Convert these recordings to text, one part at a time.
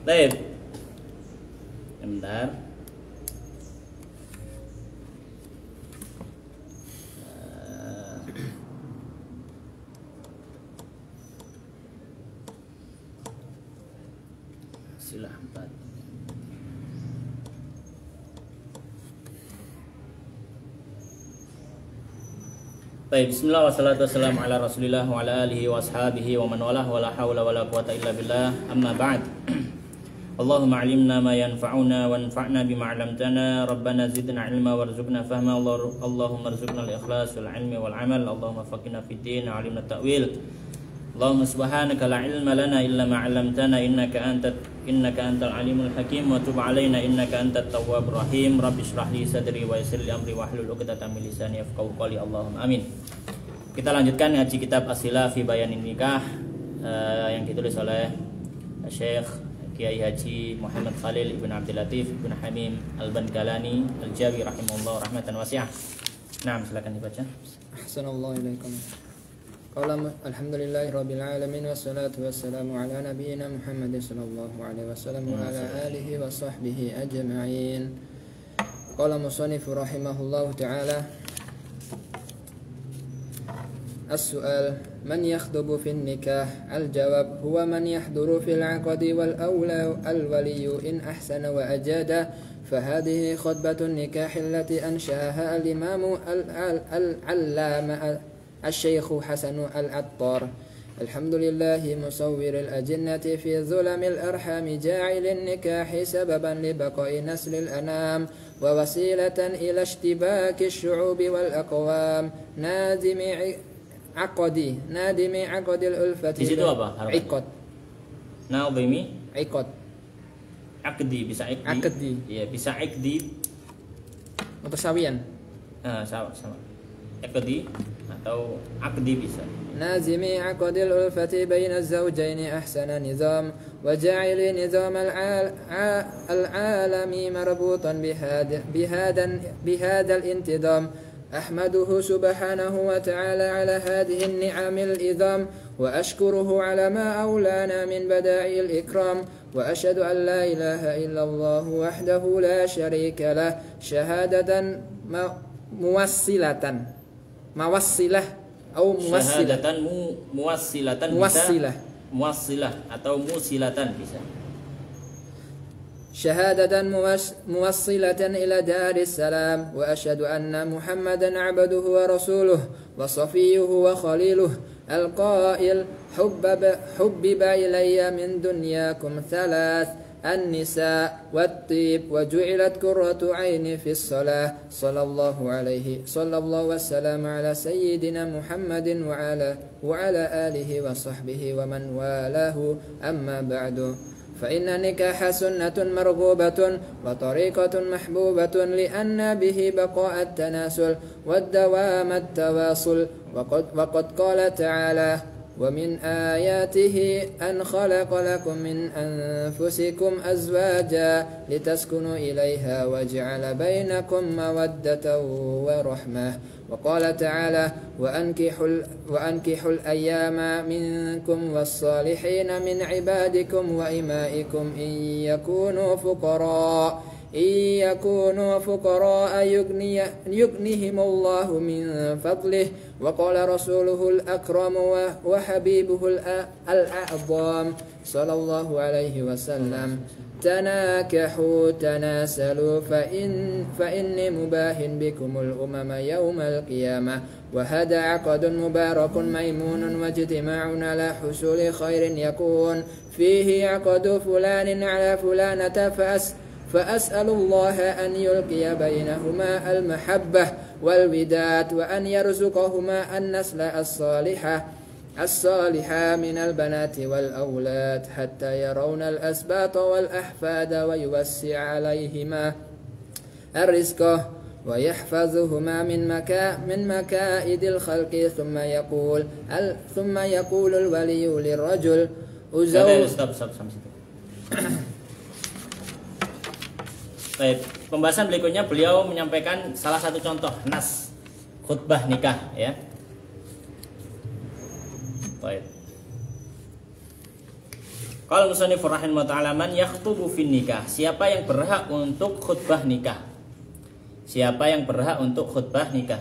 Baik. Bentar. Silah 4. Baik, bismillah wassalatu wassalamu ala rasulillah wa ala alihi wa ashabihi wa man walah wa la hawla wa la quwata illa billah amma ba'd. Allahumma alimna ma yanfa'una wa anfa'na bima 'allamtana rabbana zidna ilma warzuqna fahma Allahumma arzuqna al-ikhlas wal ilmi wal amal Allahumma faqihna fid din 'alimna ta'wil Allahumma subhanaka la ilma lana illa ma 'allamtana innaka antal alimul hakim wa tub 'alaina innaka antat tawwabur rahim rabbi shrah li sadri wa yassir li amri wahlul 'uqdatam min lisani yafqahu qawli Allahumma amin. Kita lanjutkan ngaji kitab As-Silah fi Bayanin Nikah yang ditulis oleh Syekh Kiai Haji Muhammad Khalil Ibn Abdul Latif Ibn Hamim Al-Bankalani Al-Jawi rahimahullah rahmatan wasi'ah. Nah, silakan dibaca. Ahsanallahu ilaikum. Qala alhamdulillahi rabbil alamin wassalatu wassalamu ala nabiyyina Muhammadin sallallahu alaihi wasallam wa ala alihi wa sahbihi ajma'in. Qala musannif rahimahullahu ta'ala. As-su'al man yakhdubu fi an-nikah? Al-jawab huwa man yahduru fi al-'aqdi wal awla al-waliy in ahsana wa ajada فهذه خطبة النكاح التي أنشأها الإمام العلامة الشيخ حسن العطار الحمد لله مصور الأجنة في ظلم الأرحام جاعل النكاح سببا لبقاء نسل الأنام ووسيلة إلى اشتباك الشعوب والأقوام نادم عقد الألفة. Di situ apa? عقد. Naudimi عقد. Akdi, bisa akdi. Akdi. Iya, bisa akdi. Mutasawiyan. Sama. Akdi atau akdi bisa. نازمي عقد الألفة بين الزوجين أحسن نظام وجعل نظام العالم مربوطا بهذا الانتظام أحمده سبحانه وتعالى على هذه النعم العظام وأشكره على ما أولانا من بدائع الإكرام وأشهد أن لا إله إلا الله وحده لا شريك له شهادة موصلة أو موصلة موصلة atau musilatan bisa. شهادة موصلة إلى دار السلام وأشهد أن محمدا عبده ورسوله وصفيه وخليله القائل حبب إلي من دنياكم ثلاث النساء والطيب وجعلت قرة عيني في الصلاة صلى الله وسلم على سيدنا محمد وعلى آله وصحبه ومن والاه أما بعد فإن النكاح سنة مرغوبة وطريقة محبوبة لأن به بقاء التناسل والدوام التواصل وقد قال تعالى ومن آياته أن خلق لكم من أنفسكم أزواجا لتسكنوا إليها وجعل بينكم مودة ورحمة وقال تعالى وأنكحوا الأيام منكم والصالحين من عبادكم وإمائكم إن يكونوا فقراء يغنيهم الله من فضله وقال رسوله الأكرم وحبيبه الأعظم صلى الله عليه وسلم تناكحوا تناسلوا فإني مباح بكم الأمم يوم القيامة وهذا عقد مبارك ميمون واجتماع على حصول خير يكون فيه عقد فلان على فلانة فأسأل الله أن يلقي بينهما المحبة والوداد وأن يرزقهما النسل الصالحة من البنات والأولاد حتى يرون الأسباط والأحفاد ويوسع عليهما الرزق ويحفظهما من مكائد الخلق ثم يقول الولي للرجل Baik, pembahasan berikutnya beliau menyampaikan salah satu contoh nas khutbah nikah ya. Baik. Qala musannif rahimahullah ta'ala man yakhtubu fin nikah. Siapa yang berhak untuk khutbah nikah? Siapa yang berhak untuk khutbah nikah?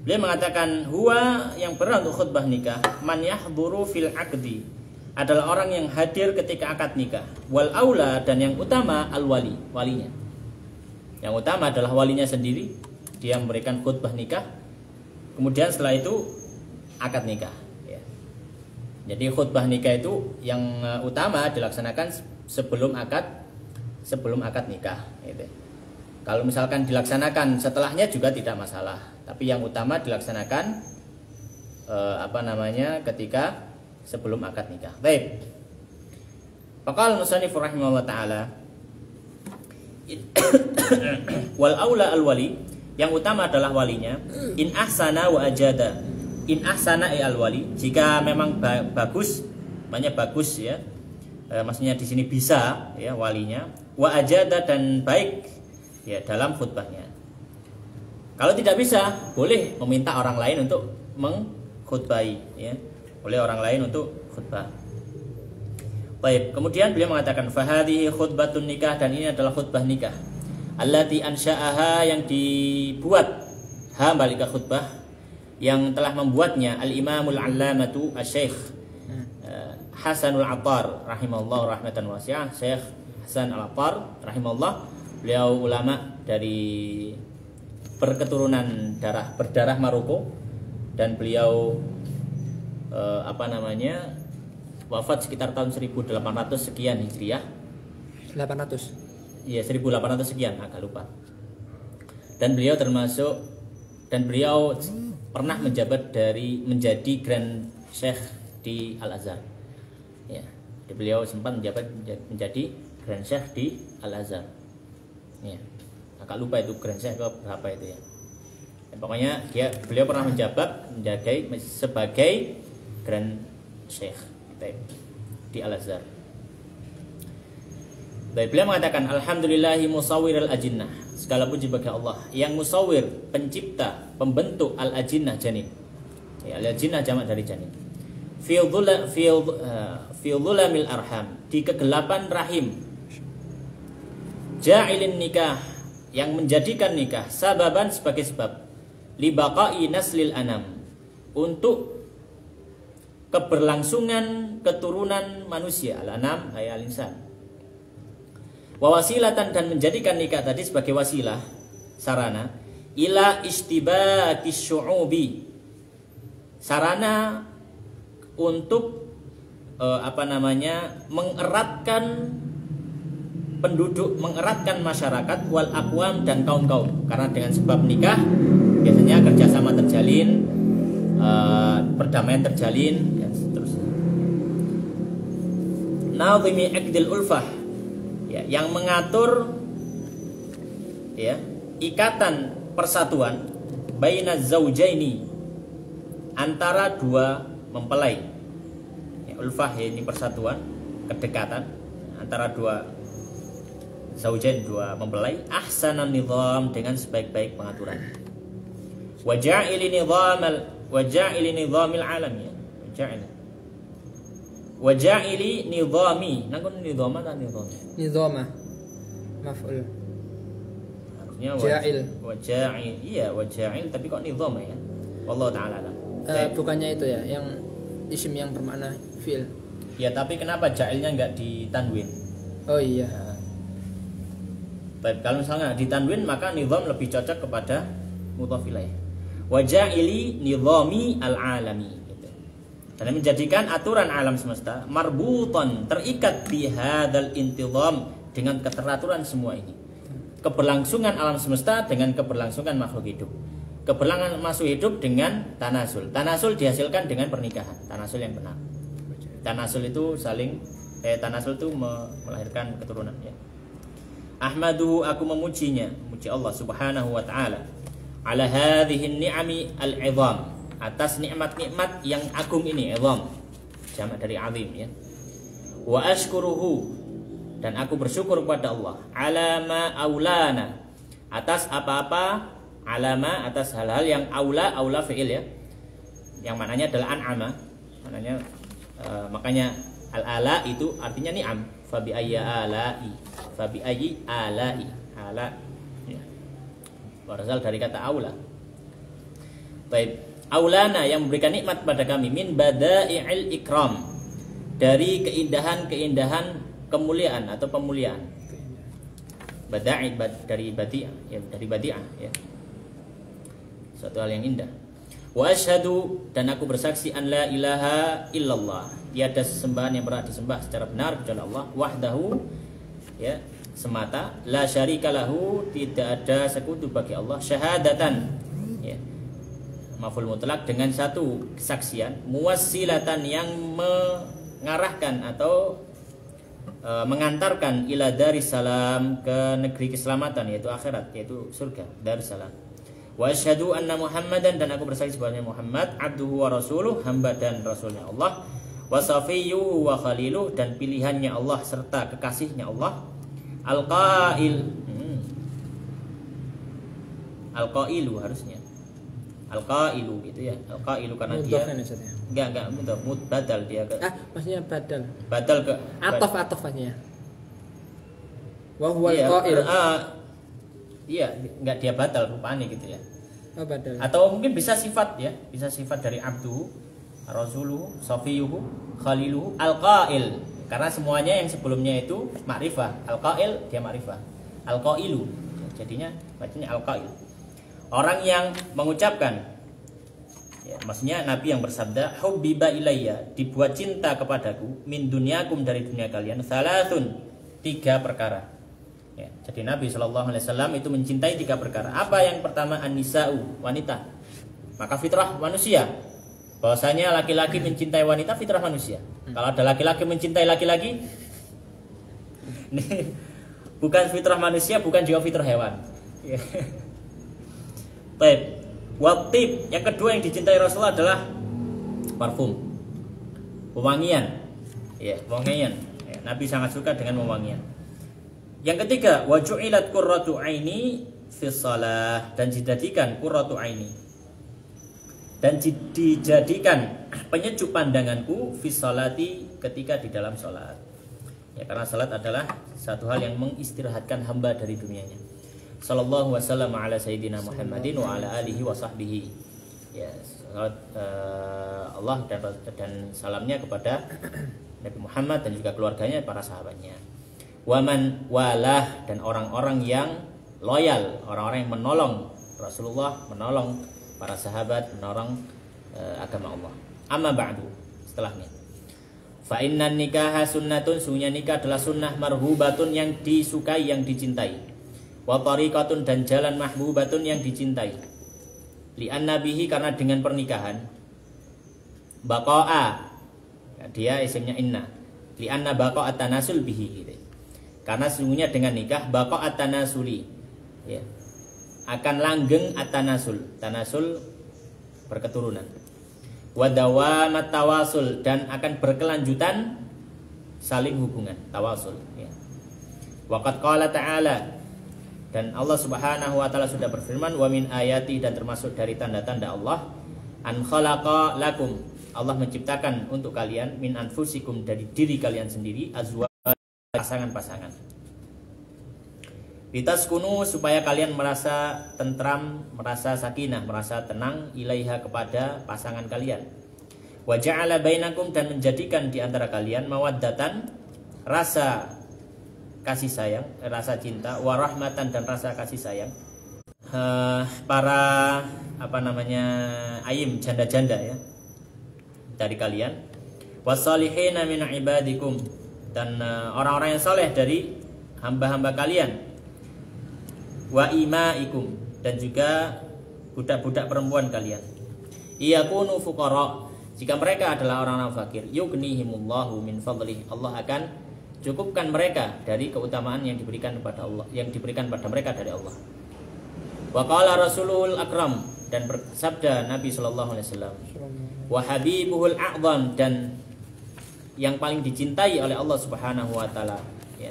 Beliau mengatakan huwa yang berhak untuk khutbah nikah man yahduru fil aqdi, adalah orang yang hadir ketika akad nikah. Wal aula, dan yang utama al wali, walinya. Yang utama adalah walinya sendiri, dia memberikan khutbah nikah. Kemudian setelah itu akad nikah. Jadi khutbah nikah itu yang utama dilaksanakan sebelum akad nikah. Gitu. Kalau misalkan dilaksanakan setelahnya juga tidak masalah. Tapi yang utama dilaksanakan ketika sebelum akad nikah. Baik. Faqala musannif rahimahullah taala wal aula al wali, yang utama adalah walinya. In ahsana wa ajada. In ahsana al wali, jika memang bagus, banyak bagus ya. Maksudnya di sini bisa ya walinya, wa ajada, dan baik ya dalam khutbahnya. Kalau tidak bisa, boleh meminta orang lain untuk mengkhutbahi ya. Oleh orang lain untuk khutbah. Baik, kemudian beliau mengatakan fahadhihi khutbatun nikah, dan ini adalah khutbah nikah. Allati ansha'aha, yang dibuat balik ke khutbah, yang telah membuatnya al-imamul allamatu asy-syekh Hasanul Attar rahimahullah rahmatan wasi'ah. Syekh Hasan Al-Attar rahimahullah, beliau ulama dari berdarah Maroko, dan beliau wafat sekitar tahun 1800 sekian Hijriah. 800. Iya, 1800 sekian, agak lupa. Dan beliau pernah menjadi Grand Sheikh di Al-Azhar. Ya, beliau sempat menjadi Grand Sheikh di Al-Azhar. Ya, agak lupa itu Grand Sheikh berapa itu ya. Pokoknya beliau pernah menjabat sebagai Grand Sheikh di Al-Azhar. Baik, beliau mengatakan alhamdulillahi musawwir al-ajinnah, segala puji bagi Allah yang musawwir, pencipta, pembentuk al-ajinnah, janin. Ya, al-ajinnah jamak dari janin. Fi dhulamil arham, di kegelapan rahim. Ja'ilin nikah, yang menjadikan nikah sababan, sebagai sebab, li baqa'i naslil anam, untuk keberlangsungan keturunan manusia, al-anam ay al-insan. Wa wasilatan, dan menjadikan nikah tadi sebagai wasilah, sarana, ila istibakis syu'ubi, sarana untuk mengeratkan penduduk, mengeratkan masyarakat, wal aqwam, dan kaum-kaum. Karena dengan sebab nikah biasanya kerjasama terjalin, perdamaian terjalin, dan seterusnya. Nazimi aqdil ulfah, ya, yang mengatur ya ikatan persatuan baina zaujaini, antara dua mempelai. Ya, ulfah ya, ini persatuan, kedekatan antara dua zaujain, dua mempelai. Ahsanan nizam, dengan sebaik-baik pengaturan. Waja'ili nizamil alam, ya. Waja'ili nizami, nangkun nizama atau nizam? Nizama maf'ul. Harusnya Waja'il. Iya, waja'il, tapi kok nizam ya? Wallahu ta'ala alam. Bukannya itu ya, yang isim yang bermakna fi'il. Ya, tapi kenapa ja'ilnya enggak ditanwin? Oh iya. Nah, baik, kalau misalnya ditanwin maka nizam lebih cocok kepada mudhaf ilaih. Waja'ili nizami al-alami, dan menjadikan aturan alam semesta marbuton, terikat bihadal intizam, dengan keteraturan semua ini, keberlangsungan alam semesta dengan keberlangsungan makhluk hidup, keberlangsungan makhluk hidup dengan tanasul. Tanasul dihasilkan dengan pernikahan, tanasul yang benar. Tanasul itu tanasul itu melahirkan keturunan, ya. Ahmaduhu, aku memuji Allah subhanahu wa ta'ala, ala hadhihi ni'ami al-'idham, atas nikmat-nikmat yang agung ini, izam jamak dari azim, ya. Wa ashkuruhu, dan aku bersyukur kepada Allah, alama aulana, atas apa-apa, alama, atas hal-hal yang aula fi'il, ya, yang maknanya adalah an'ama, maknanya makanya Al-ala itu artinya ni'am. Fabi ayyi ala'i. Fabi ayyi ala'i. Ala. Ya. Berasal dari kata aula. Baik. Aulana yang memberikan nikmat pada kami min bada'i'il ikram. Dari keindahan-keindahan kemuliaan atau pemuliaan. Bada'i dari badi'ah, ya, dari badi'ah, ya. Suatu hal yang indah. Wa asyhadu, dan aku bersaksi an la ilaha illallah, tiada sesembahan yang berhak disembah secara benar kecuali Allah, wahdahu, ya, semata, la syarika lahu, tidak ada sekutu bagi Allah, syahadatan, ya, maf'ul mutlak, dengan satu kesaksian, muwassilatan, yang mengarahkan atau mengantarkan ila darissalam, ke negeri keselamatan, yaitu akhirat, yaitu surga, darussalam. Wa asyhadu anna Muhammadan, dan aku bersaksi bahwa Muhammad abduhu wa rasuluh, hamba dan rasulnya Allah, wa safiyyuhu wa khaliluh, dan pilihannya Allah serta kekasihnya Allah, al-qail, al-qailu harusnya, al-qailu gitu ya, al-qailu karena dia enggak badal dia ke, maksudnya badal ke atof-atofannya. Wa huwal qail. Iya, enggak dia batal rupanya gitu ya. Oh, badal. Atau mungkin bisa sifat, ya, bisa sifat dari abdu, rasuluhu, safiyuhu, khaliluhu, al-qail. Karena semuanya yang sebelumnya itu ma'rifah. Al-qail dia ma'rifah. Al-qailu. Jadinya bacanya al-qail. Orang yang mengucapkan, ya, maksudnya Nabi yang bersabda, hubbiba ilayya, dibuat cinta kepadaku, min dunyakum, dari dunia kalian, salasun, 3 perkara. Ya, jadi Nabi SAW itu mencintai 3 perkara. Apa yang pertama? An-nisa'u, wanita. Maka fitrah manusia, bahwasanya laki-laki mencintai wanita, fitrah manusia. Kalau ada laki-laki mencintai laki-laki, ini bukan fitrah manusia, bukan juga fitrah hewan. Ya. Baik. Watib, yang kedua yang dicintai Rasulullah adalah parfum, wewangian. Ya, wewangian. Ya, Nabi sangat suka dengan wewangian. Yang ketiga, wa ju'ilat qurratu aini fi shalah, dan dijadikan qurratu aini, dan dijadikan penyejuk pandanganku fi sholati, ketika di dalam salat. Ya, karena salat adalah satu hal yang mengistirahatkan hamba dari dunianya. Sallallahu wasallam ala sayyidina Muhammadin wa ala alihi wa sahbihi. Ya, salat Allah dan salamnya kepada Nabi Muhammad dan juga keluarganya, para sahabatnya. Waman walah, dan orang-orang yang loyal, orang-orang yang menolong Rasulullah, menolong para sahabat, menolong agama Allah. Amma ba'du, setelahnya. Fa innan nikaha sunnatun, sungguhnya nikah adalah sunnah marhubatun, yang disukai, yang dicintai. Wa tariqatun, dan jalan mahbubatun, yang dicintai. Li'anna bihi, karena dengan pernikahan, baqa'a, dia isimnya inna. Li'anna baqa'a tanasul bihi, gitu. Karena sesungguhnya dengan nikah baqa'at tanasuli, ya, akan langgeng at-tanasul, tanasul berketurunan. Wa dawamat tawasul, dan akan berkelanjutan saling hubungan, tawasul, ya. Wa qad qala ta'ala, dan Allah Subhanahu wa taala sudah berfirman, wa min ayati, dan termasuk dari tanda-tanda Allah, an khalaqa lakum, Allah menciptakan untuk kalian, min anfusikum, dari diri kalian sendiri, azwa, pasangan-pasangan. Litaskunu, supaya kalian merasa tentram, merasa sakinah, merasa tenang, ilaiha, kepada pasangan kalian. Wa ja'ala bainakum, dan menjadikan di antara kalian mawaddatan, rasa kasih sayang, rasa cinta, wa rahmatan, dan rasa kasih sayang. Para ayim, janda-janda, ya, dari kalian. Wassalihina min ibadikum, dan orang-orang yang saleh dari hamba-hamba kalian. Wa imaikum, dan juga budak-budak perempuan kalian. Iyakunu fuqara, jika mereka adalah orang-orang fakir, yughnihimullahu min fadlih, Allah akan cukupkan mereka dari keutamaan yang diberikan kepada Allah, yang diberikan pada mereka dari Allah. Wa qala rasulul akram, dan bersabda Nabi sallallahu alaihi wasallam, wa habibuhul a'zam, dan yang paling dicintai oleh Allah Subhanahu wa taala, ya,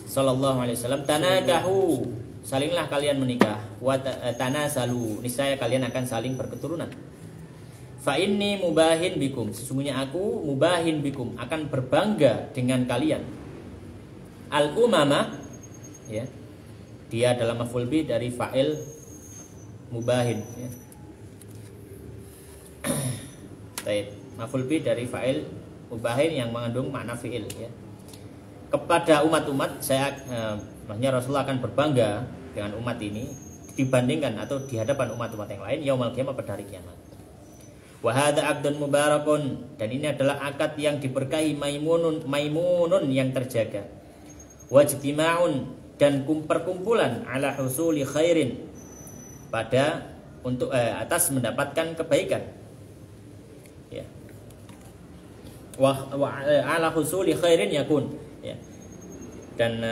sallallahu alaihi wasallam, tanakahu, salinglah kalian menikah, wa tanasalu, niscaya kalian akan saling berketurunan. fa inni mubahin bikum, sesungguhnya aku mubahin bikum, akan berbangga dengan kalian. Al umama, ya, dia adalah maf'ul bi dari fa'il mubahin, ya. Baik, maf'ul bi dari fa'il mubahin yang mengandung makna fi'il, ya. Kepada umat-umat saya, maksudnya Rasulullah akan berbangga dengan umat ini dibandingkan atau di hadapan umat-umat yang lain yaumul qiyamah, pada hari kiamat. Wa hadza aqdun mubarakun, dan ini adalah akad yang diberkahi, maimunun yang terjaga. Wajtima'un, dan perkumpulan ala husuli khairin, pada untuk atas mendapatkan kebaikan, ya. Wa ala husuli khairin yakun, ya. Dan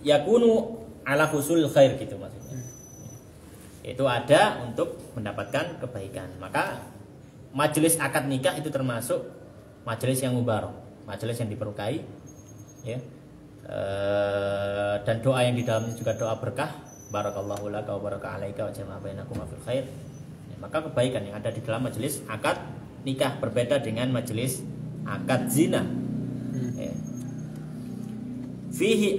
yakunu ala husul khair, gitu maksudnya. Itu ada untuk mendapatkan kebaikan. Maka majelis akad nikah itu termasuk majelis yang mubarak, majelis yang diberkahi, ya. Dan doa yang di dalamnya juga doa berkah, barakallahu laka wa baraka alaika wa jama'a bainakum fil khair, ya. Maka kebaikan yang ada di dalam majelis akad nikah berbeda dengan majelis akad zina, ya. Fihi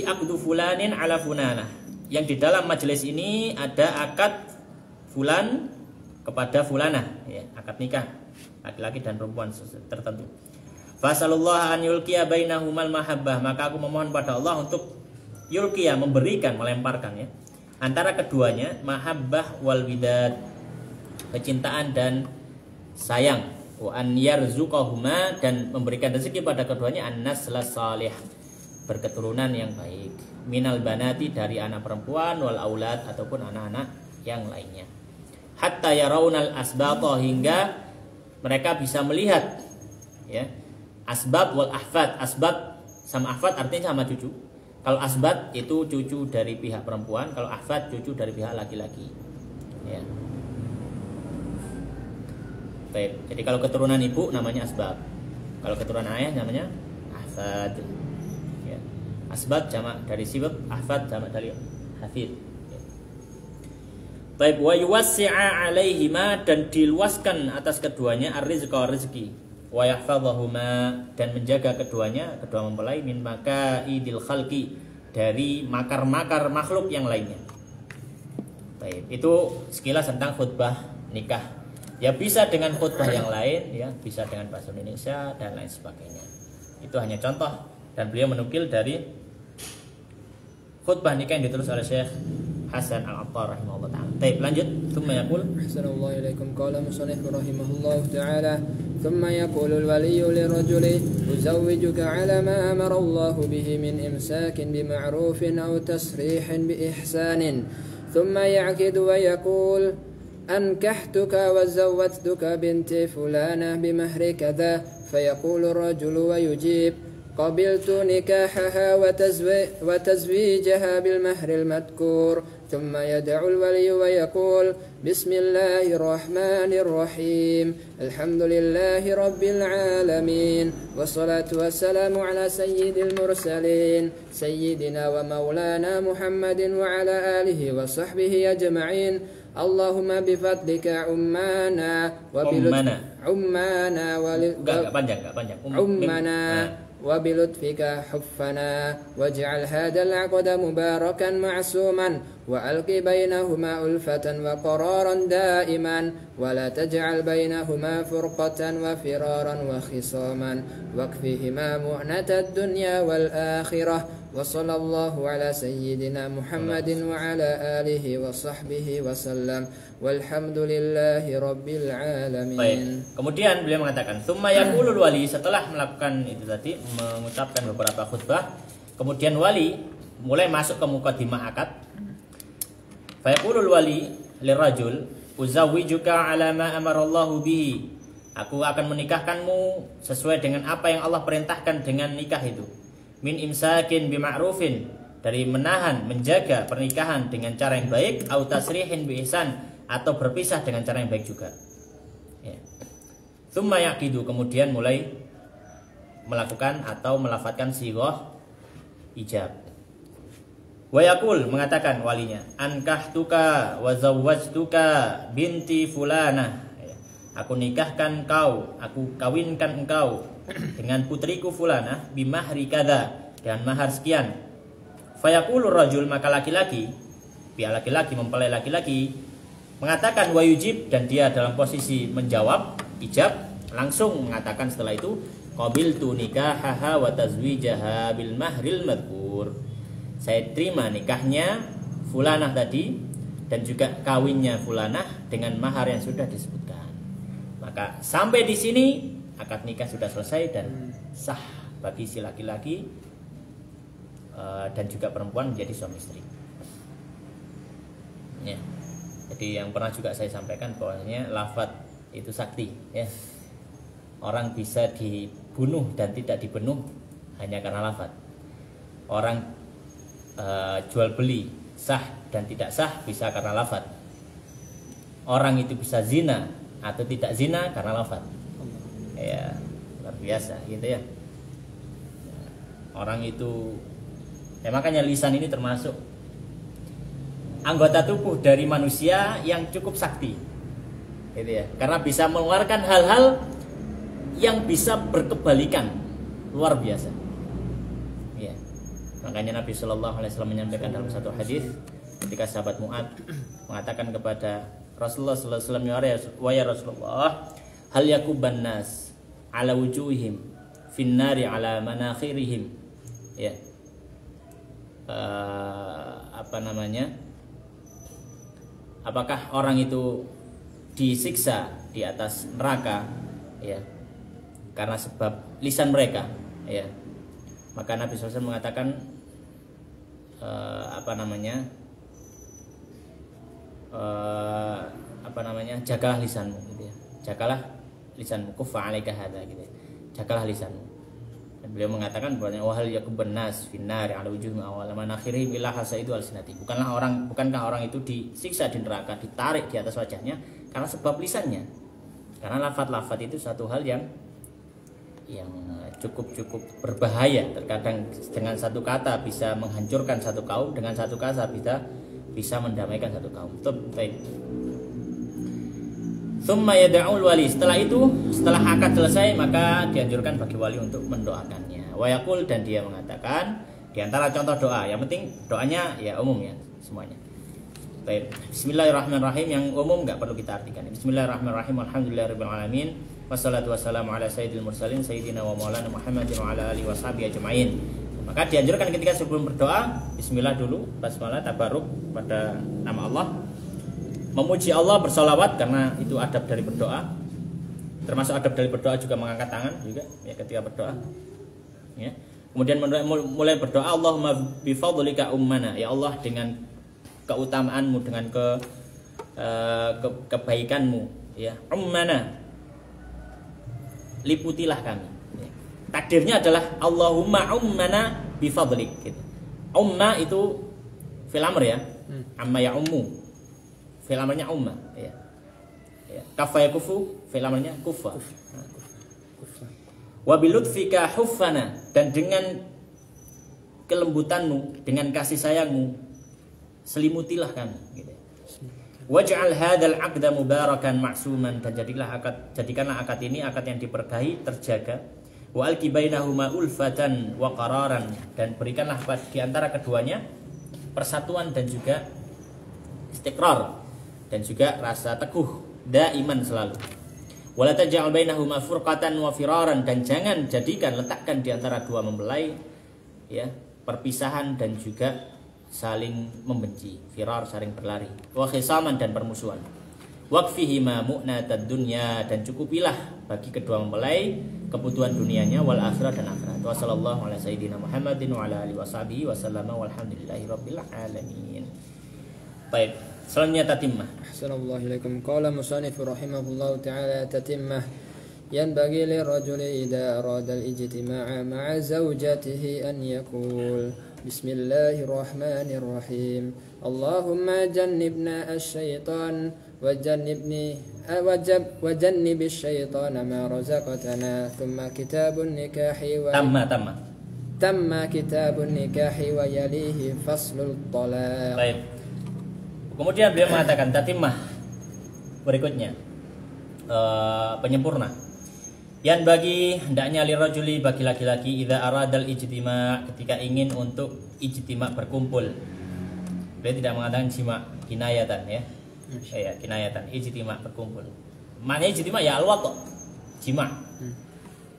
aqdu fulanin ala funanah, yang di dalam majelis ini ada akad fulan kepada fulanah, ya, akad nikah laki-laki dan perempuan tertentu. Fasallallahu an yulqiya bainahumal mahabbah, maka aku memohon pada Allah untuk yulqiya, memberikan, melemparkan, ya, antara keduanya mahabbah wal widad, kecintaan dan sayang. Wa an yarzuqahuma, dan memberikan rezeki pada keduanya an-nasla salih, berketurunan yang baik, minal banati, dari anak perempuan, wal aulad, ataupun anak-anak yang lainnya. Hatta yaraunal asbata, hingga mereka bisa melihat, ya, asbab wal ahfad. Asbab sama ahfad artinya sama cucu. Kalau asbab itu cucu dari pihak perempuan, kalau ahfad cucu dari pihak laki-laki, ya. Baik. Jadi kalau keturunan ibu namanya asbab, kalau keturunan ayah namanya ahfad, ya. Asbab jamak dari sibab, ahfad jamak dari hafid, ya. Baik, wa yuwassi'a alaihima, dan diluaskan atas keduanya ar-rizqa, rezeki, wa yahfadhahuma, dan menjaga keduanya, kedua mempelai, min makaidil khalqi, dari makar-makar makhluk yang lainnya. Baik, itu sekilas tentang khutbah nikah. Ya, bisa dengan khutbah yang lain, ya, bisa dengan bahasa Indonesia dan lain sebagainya. Itu hanya contoh, dan beliau menukil dari khutbah nikah yang ditulis oleh Syekh Hasan Al-Attar rahimahullah ta'ala. Baik, lanjut. Tsumma yaqul Ahsanallahu ilaikum, qala musannif rahimahullahu ta'ala, thumma yaqulu al-waliyyu lirajuli uzawwijuka 'ala ma amara Allah bihi min imsakin bima'rufin aw tasrihin biihsanin, thumma ya'qidu wa yaqul ankahtuka wa zawwajtuka binti fulanah bimahri kadza, fayaqulu ar-rajulu wa yujib qabiltu nikahaha wa tazwijaha bil mahri al-madhkur, thumma yad'u al-waliy wa yaqul bismillahir rahmanir rahim alhamdulillahi rabbil alamin wassalatu wassalamu ala sayyidil mursalin sayyidina wa maulana Muhammadin wa ala alihi wa sahbihi ajma'in. Allahumma bifadlika ummana wa وبلطفك حفنا واجعل هذا العقد مباركا معصوما وألق بينهما ألفة وقرارا دائما ولا تجعل بينهما فرقة وفرارا وخصاما واكفهما مؤنة الدنيا والآخرة وصلى الله على سيدنا محمد وعلى آله وصحبه وسلم والحمد لله رب العالمين. Baik. Kemudian beliau mengatakan tsumma yaqulul wali, setelah melakukan itu tadi, mengucapkan beberapa khutbah, kemudian wali mulai masuk ke mukadimah akad. Fa yaqulul wali lirajul uzawwijuka ala ma amarallahu bihi, aku akan menikahkanmu sesuai dengan apa yang Allah perintahkan dengan nikah itu. Min imsakin bima'rufin, dari menahan, menjaga pernikahan dengan cara yang baik, au tasrihin bi ihsan, atau berpisah dengan cara yang baik juga, ya. Tsumma yaqidu, kemudian mulai melakukan atau melafadzkan sighah ijab. Wa yaqul, mengatakan walinya, ankahtuka wa zawwajtuka binti fulanah, ya. aku nikahkan kau, aku kawinkan engkau dengan putriku fulanah bimahri kada, dengan mahar sekian. Fayaqulu rajul, maka laki-laki, pihak laki-laki mempelai laki-laki mengatakan wa yujib, dan dia dalam posisi menjawab ijab, langsung mengatakan setelah itu qabiltu nikahaha wa tazwijaha bil mahril madhkur. Saya terima nikahnya fulanah tadi dan juga kawinnya fulanah dengan mahar yang sudah disebutkan. Maka sampai di sini akad nikah sudah selesai dan sah bagi si laki-laki dan juga perempuan menjadi suami istri. Ya. Jadi yang pernah juga saya sampaikan bahwasanya lafadz itu sakti, ya. Orang bisa dibunuh dan tidak dibunuh hanya karena lafadz. Orang jual beli sah dan tidak sah bisa karena lafadz. Orang itu bisa zina atau tidak zina karena lafadz. Ya, luar biasa gitu ya. Orang itu makanya lisan ini termasuk anggota tubuh dari manusia yang cukup sakti, gitu ya, karena bisa mengeluarkan hal-hal yang bisa berkebalikan, luar biasa. Ya, makanya Nabi Shallallahu Alaihi Wasallam menyampaikan dalam satu hadis ketika sahabat Mu'ad mengatakan kepada Rasulullah Sallallahu Alaihi Wasallam, wa ya Rasulullah, hal yakuban nas ala wujuhim finnari ala manakhirihim, ya, apakah orang itu disiksa di atas neraka, ya, karena sebab lisan mereka, ya. Maka Nabi SAW mengatakan jagalah lisanmu, gitu ya. Jagalah lisanmu, kuffa 'alaika hadza, gitu ya. Jagalah lisanmu. Dan beliau mengatakan bahwa wahal yakubun nas finnari ala wujuhihim awal manakhirihim ila hasaidu alsinati. Bukankah orang itu disiksa di neraka, ditarik di atas wajahnya karena sebab lisannya. Karena lafaz-lafaz itu satu hal yang cukup berbahaya. Terkadang dengan satu kata bisa menghancurkan satu kaum, dengan satu kata bisa mendamaikan satu kaum. Baik. Summa yad'ul wali. Setelah akad selesai, maka dianjurkan bagi wali untuk mendoakannya. Wa yaqul, dan dia mengatakan, di antara contoh doa, yang penting doanya ya umum ya semuanya. Baik. Bismillahirrahmanirrahim, yang umum enggak perlu kita artikan. Bismillahirrahmanirrahim. Alhamdulillahirabbil alamin. Wassalatu wassalamu ala sayyidil mursalin sayyidina wa maulana Muhammadin wa ala alihi washabihi ajmain. Maka dianjurkan ketika sebelum berdoa, bismillah dulu, basmalah, tabaruk pada nama Allah. Memuji Allah, bersolawat, karena itu adab dari berdoa. Termasuk adab dari berdoa juga mengangkat tangan juga ya ketika berdoa. Ya. Kemudian mulai berdoa, Allahumma bifadlika ummana, ya Allah dengan keutamaanmu, dengan kebaikanmu, ya, ummana, liputilah kami. Ya. Takdirnya adalah Allahumma ummana bifadlik. Gitu. Umma itu fil amr ya, amma ya ummu. Fil amalnya umma, ya. Kafa yakufu, fil amalnya kufa. Wa bilutfika huffana, dan dengan kelembutanmu, dengan kasih sayangmu, selimutilah kami, gitu. Waj'al hadzal 'aqda mubarakan ma'suman, dan jadikanlah akad ini akad yang diberkahi, terjaga. Wa alqi bainahuma ulfatan wa qararan, dan berikanlah di antara keduanya persatuan dan juga istiqrar, dan juga rasa teguh daiman selalu. Wala taj'al bainahuma furqatan wa firaran, dan jangan letakkan di antara dua mempelai ya perpisahan dan juga saling membenci, firar saling berlari, wa khisaman, dan permusuhan. Waqfihima mu'natad dunya, dan cukupilah bagi kedua mempelai kebutuhan dunianya wal akhirah dan akhirat. Wa sallallahu ala sayyidina Muhammadin wa ala alihi washabihi wasallama walhamdulillahi rabbil alamin. Baik, selanjutnya tatimah. Assalamualaikum. Qala musannif rahimahullahu ta'ala tatimah. Yanbaghi lirrajuli idza arada al-ijtima'a ma'a zawjatihi an yaqul Bismillahirrahmanirrahim. Allahumma jannibna asy-syaitan wajannib asy-syaitan ma razaqtana. Thumma kitabun nikahi wa tamma kitabun nikahi wa yalihi faslul talaq. Baik. Kemudian beliau mengatakan tatimah berikutnya. penyempurna. Yang bagi hendaknya lirajuli bagi laki-laki idza aradal ijtima, ketika ingin untuk ijtima berkumpul. Beliau tidak mengatakan jima, kinayatan ya. Ya, kinayatan, ijtima berkumpul. Maknanya ijtima ya al-waqt, jima.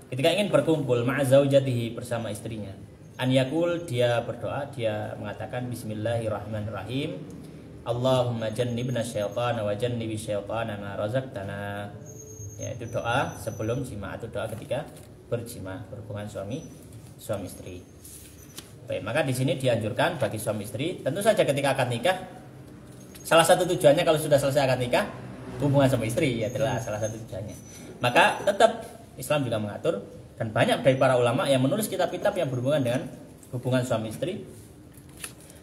Ketika ingin berkumpul ma'a zaujatihi bersama istrinya. An yakul, dia berdoa, dia mengatakan bismillahirrahmanirrahim. Allahumma jannibna syaitana wa jannibi syaitana ma razaqtana. Ya, itu doa sebelum jima atau doa ketika berjima, berhubungan suami istri. Baik, maka di sini dianjurkan bagi suami istri, tentu saja ketika akad nikah, salah satu tujuannya kalau sudah selesai akad nikah, hubungan sama istri ya adalah salah satu tujuannya. Maka tetap Islam juga mengatur, dan banyak dari para ulama yang menulis kitab-kitab yang berhubungan dengan hubungan suami istri.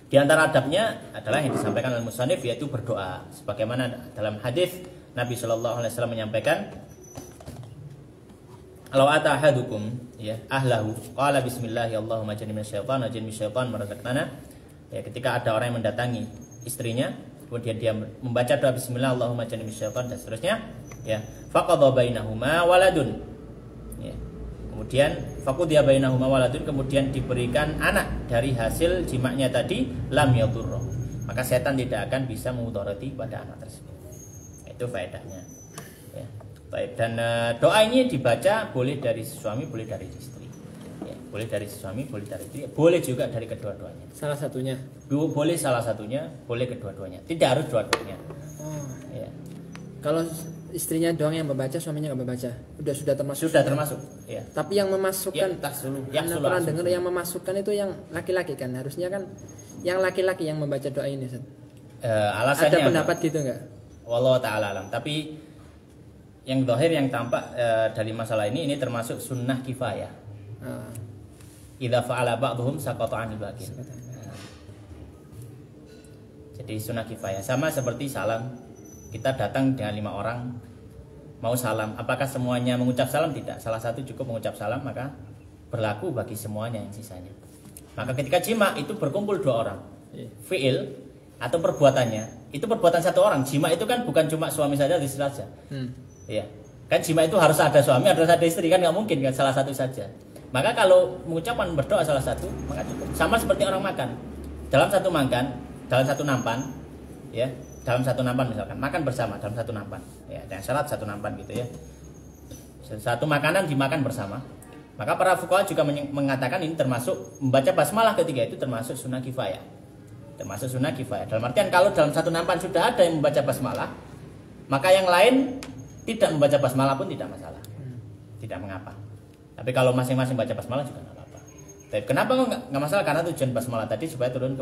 Di antara adabnya adalah yang disampaikan oleh musannif, yaitu berdoa. Sebagaimana dalam hadis Nabi Shallallahu Alaihi Wasallam menyampaikan, "Law ata ahadukum ya ahlahu qala bismillahi Allahumma jannibna syaitan wa jannib syaitan ma razaqtana." Ya, ketika ada orang yang mendatangi istrinya, kemudian dia membaca doa bismillah Allahumma jannibna syaitan dan seterusnya, ya, faqadha bainahuma waladun. Ya. Kemudian faqudhiya bainahuma waladun, kemudian diberikan anak dari hasil jimaknya tadi, lam yadurra. Maka setan tidak akan bisa memudarati pada anak tersebut. Itu faedahnya. Ya. Baik, dan doa ini dibaca boleh dari suami, boleh dari istri. Ya, boleh dari suami, boleh dari istri, boleh juga dari kedua-duanya. Salah satunya. Boleh salah satunya, boleh kedua-duanya. Tidak harus dua-duanya. Oh. Ya. Kalau istrinya doang yang membaca, suaminya nggak membaca, sudah termasuk. Sudah termasuk. Ya. Tapi yang memasukkan, yang pernah dengar yang memasukkan itu yang laki-laki kan, harusnya kan yang laki-laki yang membaca doa ini. Alasannya ada pendapat apa? Gitu nggak? Wallahu ta'ala alam. Tapi yang zahir yang tampak dari masalah ini termasuk sunnah kifayah. Idza fa'ala ba'dhum saqata 'anil baqin. Jadi sunnah kifayah sama seperti salam. Kita datang dengan 5 orang mau salam, apakah semuanya mengucap salam? Tidak, salah satu cukup mengucap salam, maka berlaku bagi semuanya yang sisanya. Maka ketika jima itu berkumpul 2 orang, fi'il atau perbuatannya itu perbuatan 1 orang. Jima itu kan bukan cuma suami saja, istri saja. Iya. Kan jima itu harus ada suami, harus ada istri, kan nggak mungkin kan salah satu saja. Maka kalau mengucapkan berdoa salah satu, maka cukup. Sama seperti orang makan. Dalam satu nampan, ya. Dalam satu nampan misalkan, makan bersama dalam satu nampan. Ya, dan syarat satu nampan gitu ya. Satu makanan dimakan bersama. Maka para fuqaha juga mengatakan ini termasuk membaca basmalah ketika itu termasuk sunnah kifayah. Termasuk sunnah kifayah. Dalam artian kalau dalam satu nampan sudah ada yang membaca basmalah, maka yang lain tidak membaca basmalah pun tidak masalah. Tidak mengapa. Tapi kalau masing-masing baca basmalah juga tidak apa-apa. Tapi kenapa nggak masalah? Karena tujuan basmalah tadi supaya turun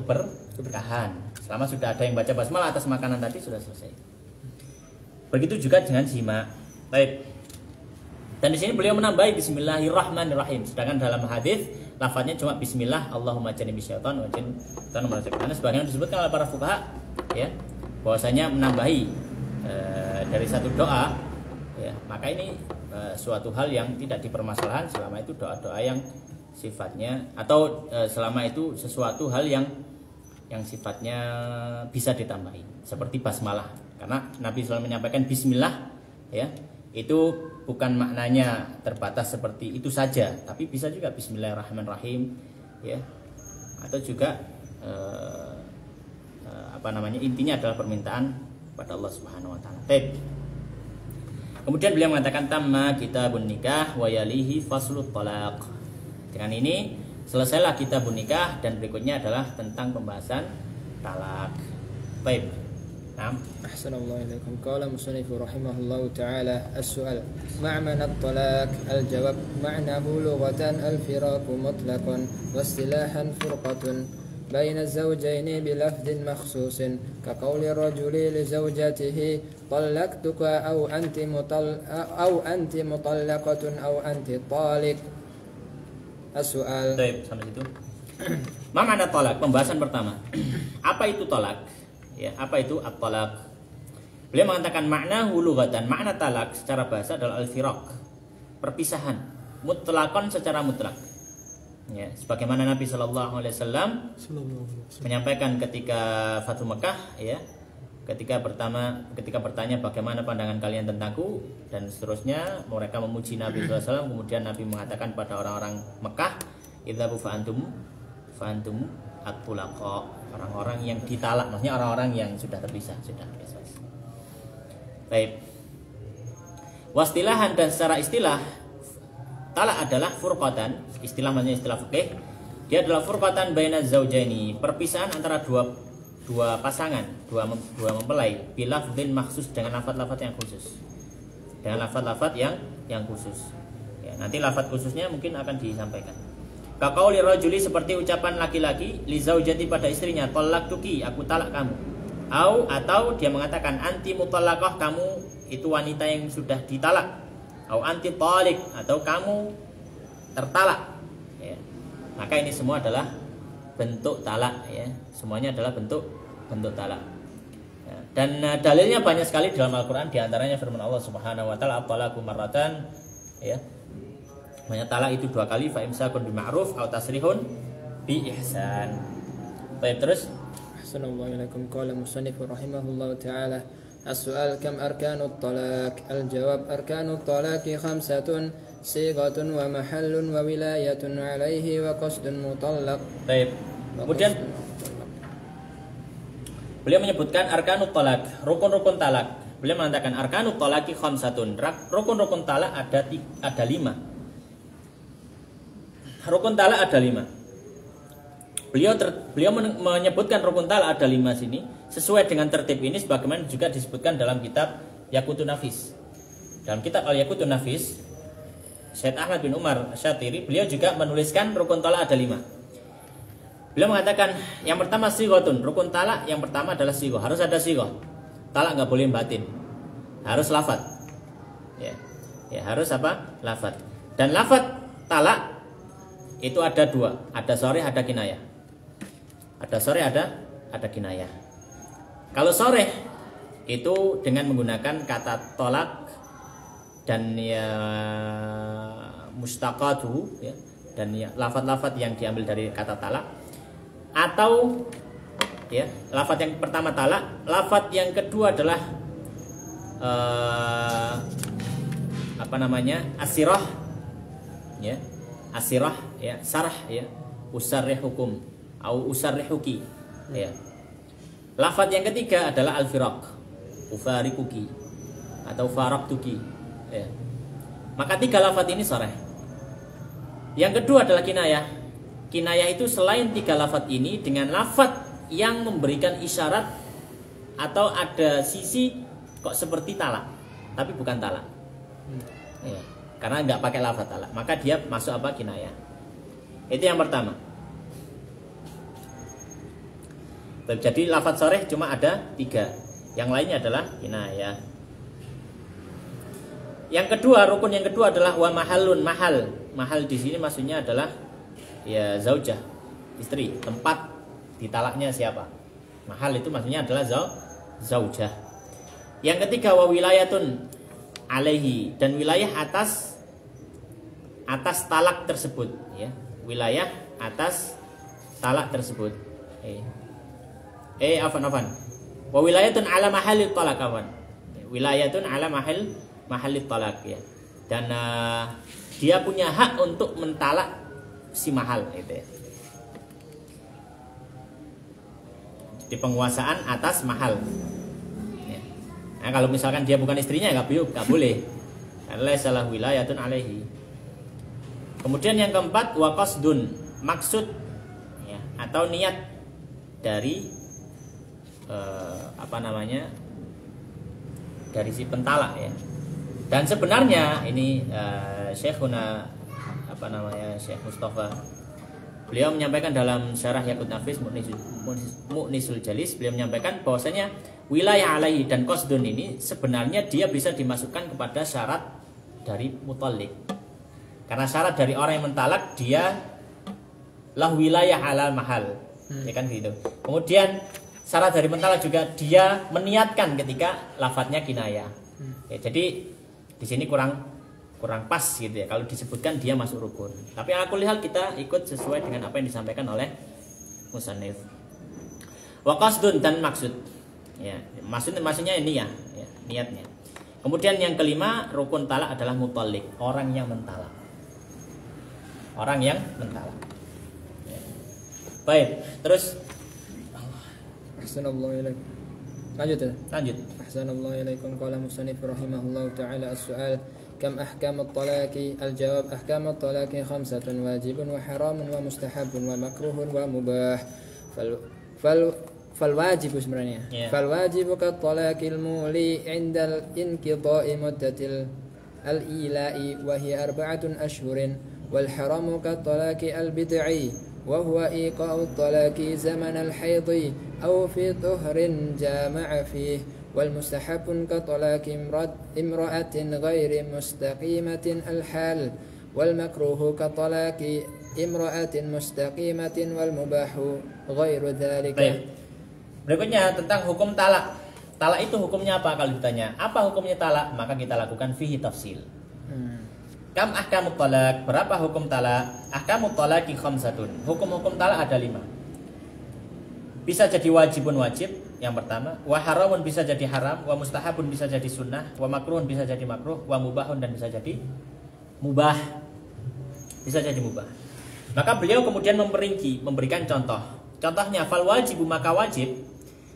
keberkahan. Selama sudah ada yang baca basmalah atas makanan tadi sudah selesai. Begitu juga dengan jima. Baik. Dan di sini beliau menambahi bismillahirrahmanirrahim. Sedangkan dalam hadis lafadznya cuma bismillah Allahumma jannibna syaitan wa jannibna syaitan. Sebagaimana disebutkan oleh para fuqaha, ya, bahwasanya menambahi dari satu doa, ya, maka ini suatu hal yang tidak dipermasalahan selama itu doa-doa yang sifatnya atau selama itu sesuatu hal yang sifatnya bisa ditambahi seperti basmalah, karena Nabi SAW menyampaikan bismillah, ya, itu bukan maknanya terbatas seperti itu saja, tapi bisa juga bismillahirrahmanirrahim, ya, atau juga intinya adalah permintaan pada Allah Subhanahu wa taala. Kemudian beliau mengatakan tamma kitabun nikah wa yalihi faslut talaq. Dengan ini selesailah kitabun nikah dan berikutnya adalah tentang pembahasan talak. Baik. Ahsanallahu ilaikum. Qala musannif rahimahullahu taala as-su'al ma' ma'na at-talaq? Al-jawab ma'nahu lughatan al-firaq mutlaqan wa istilahan furqatun baina az-zawjayn bi lafdhin makhsusin ka qawli ar-rajuli li zawjatihi talaqtuka aw anti mutallaqatun aw anti taliq. As-su'al. Baik, sampai situ. Ma makna talak? Pembahasan pertama. Apa itu talak? Ya, apa itu at-talaq? Beliau mengatakan makna lughatan, makna talak secara bahasa adalah al-firaq, perpisahan, mutlaqan secara mutlak. Ya, sebagaimana Nabi sallallahu alaihi wasallam menyampaikan ketika Fathu Mekah, ya, ketika bertanya bagaimana pandangan kalian tentangku dan seterusnya, mereka memuji Nabi SAW. Kemudian Nabi mengatakan pada orang-orang Mekah, idzabu fa'antum at-tulaqa, orang-orang yang ditalak, maksudnya orang-orang yang sudah terpisah, sudah selesai. Baik. Wastilahan, dan secara istilah talak adalah furqatan, istilah maksudnya istilah fikih. Dia adalah furqatan baina zaujaini, perpisahan antara dua pasangan, dua mempelai, bilafdhin maksus, dengan lafaz-lafaz yang khusus. Dengan lafaz-lafaz yang khusus. Ya, nanti lafaz khususnya mungkin akan disampaikan. Kaqauli rajuli, seperti ucapan laki-laki li zaujati pada istrinya, talaqtuki, aku talak kamu. Atau dia mengatakan anti mutallaqah, kamu itu wanita yang sudah ditalak. Anti talik, atau kamu tertalak. Ya. Maka ini semua adalah bentuk talak, ya. Semuanya adalah bentuk talak. Ya. Dan dalilnya banyak sekali dalam Al-Qur'an, di antaranya firman Allah Subhanahu wa taala, at-talaqu marratan, ya. Banyak talak itu 2 kali, fa imsakun bima'ruf aw tasrihun bi ihsan. Baik, terus Assalamualaikum alaikum. Qala musannif rahimahullah ta'ala, as-su'al kam arkanut talaq? Al-jawab arkanut talaqi 5, sighatun wa mahallun wa wilayatun alaihi wa qasdun mutallaq. Baik. Kemudian beliau menyebutkan arkanut talaq, rukun-rukun talak. Beliau mengatakan arkanut talaqi 5. Rukun-rukun talak ada 5. Rukun talak ada 5. Beliau menyebutkan rukun talak ada 5 sini sesuai dengan tertib ini, sebagaimana juga disebutkan dalam kitab Yaqutun Nafis. Dalam kitab Al-Yaqutun Nafis, Syekh Ahmad bin Umar Syatiri, beliau juga menuliskan rukun talak ada 5. Beliau mengatakan yang pertama sighatun, rukun talak yang pertama adalah sighah, harus ada sighah. Talak nggak boleh batin, harus lafadz. Ya, harus apa? Lafadz. Dan lafadz talak itu ada 2, ada sharih, ada kinayah. Ada sharih, ada kinayah. Kalau sharih itu dengan menggunakan kata tolak dan ya mustaqatu, ya, dan ya lafadz-lafadz yang diambil dari kata talak. Atau ya, lafadz yang pertama talak, lafadz yang kedua adalah asirah, ya, asirah, ya, sarah, ya, usarrihukum au usarrihuki, ya. Lafadz yang ketiga adalah al-firaq, ufarikuki atau faraqtuki, ya. Maka 3 lafadz ini sarah. Yang kedua adalah kinayah. Kinayah itu selain 3 lafadz ini dengan lafadz yang memberikan isyarat atau ada sisi kok seperti talak, tapi bukan talak. Ya. Karena nggak pakai lafadz talak, maka dia masuk apa? Kinayah. Itu yang pertama. Jadi lafadz sharih cuma ada 3, yang lainnya adalah kinayah. Yang kedua, rukun yang kedua adalah wa mahallun, mahal. Mahal di sini maksudnya adalah ya zaujah, istri, tempat ditalaknya siapa. Mahal itu maksudnya adalah zaujah. Yang ketiga wa wilayatun alaihi, dan wilayah atas talak tersebut, ya. Wilayah atas talak tersebut. Afan. Wa wilayatun ala mahallit talak, afan. Wilayatun ala mahallit talak, ya. Dan dia punya hak untuk mentalak si mahal, gitu, ya. Di penguasaan atas mahal. Ya. Nah, kalau misalkan dia bukan istrinya nggak boleh. Karena salah wilayatun alaihi. Kemudian yang keempat wa qasdun, maksud, ya, atau niat dari dari si pentalak, ya. Dan sebenarnya ini Syekhuna Syekh Mustafa, beliau menyampaikan dalam syarah Yaqut Nafis Mu'nisul Jalis, beliau menyampaikan bahwasanya wilayah alaihi dan qasdun ini sebenarnya dia bisa dimasukkan kepada syarat dari mutallik. Karena syarat dari orang yang mentalak dia lah wilayah ala mahal, ya kan gitu. Kemudian syarat dari mentalak juga dia meniatkan ketika lafadznya kinayah. Ya, jadi di sini kurang pas gitu, ya. Kalau disebutkan dia masuk rukun. Tapi aku lihat kita ikut sesuai dengan apa yang disampaikan oleh musannif. Wa qasdun, dan maksud. Ya, maksudnya ini ya, niatnya. Kemudian yang kelima, rukun talak adalah mutallik, orang yang mentalak. Orang yang mentalak. Ya. Baik, terus Ahsanallahu ilaikum. Lanjut ya. lanjut. Ahsanallahu ilaikum. Qala musannif rahimahullahu taala as-su'al كم أحكام الطلاق؟ الجواب أحكام الطلاق 5 واجب وحرام ومستحب ومكروه ومباح فالواجب sebenarnya فالواجب كالطلاق المولي عند انقضاء مدة الإيلاء وهي 4 أشهر والحرام كالطلاق البدعي وهو إيقاع الطلاق زمن الحيض أو في طهر جامع فيه والمستحب كطلاق امرأة غير مستقيمة الحال والمكروه كطلاق امرأة مستقيمة والمباح غير ذلك. Baik. Berikutnya tentang hukum talak. Talak itu hukumnya apa kalau ditanya? Apa hukumnya talak? Maka kita lakukan fihi tafsil. Kam ahkamut talak? Berapa hukum talak? Ahkamut talaqi 5. Hukum-hukum talak ada 5. Bisa jadi wajibun wajib. Yang pertama, wa haramun bisa jadi haram, wa mustahabun bisa jadi sunnah, wa makruhun bisa jadi makruh, wa mubahun dan bisa jadi mubah. Bisa jadi mubah. Maka beliau kemudian memperinci, memberikan contoh. Contohnya fal wajibu maka wajib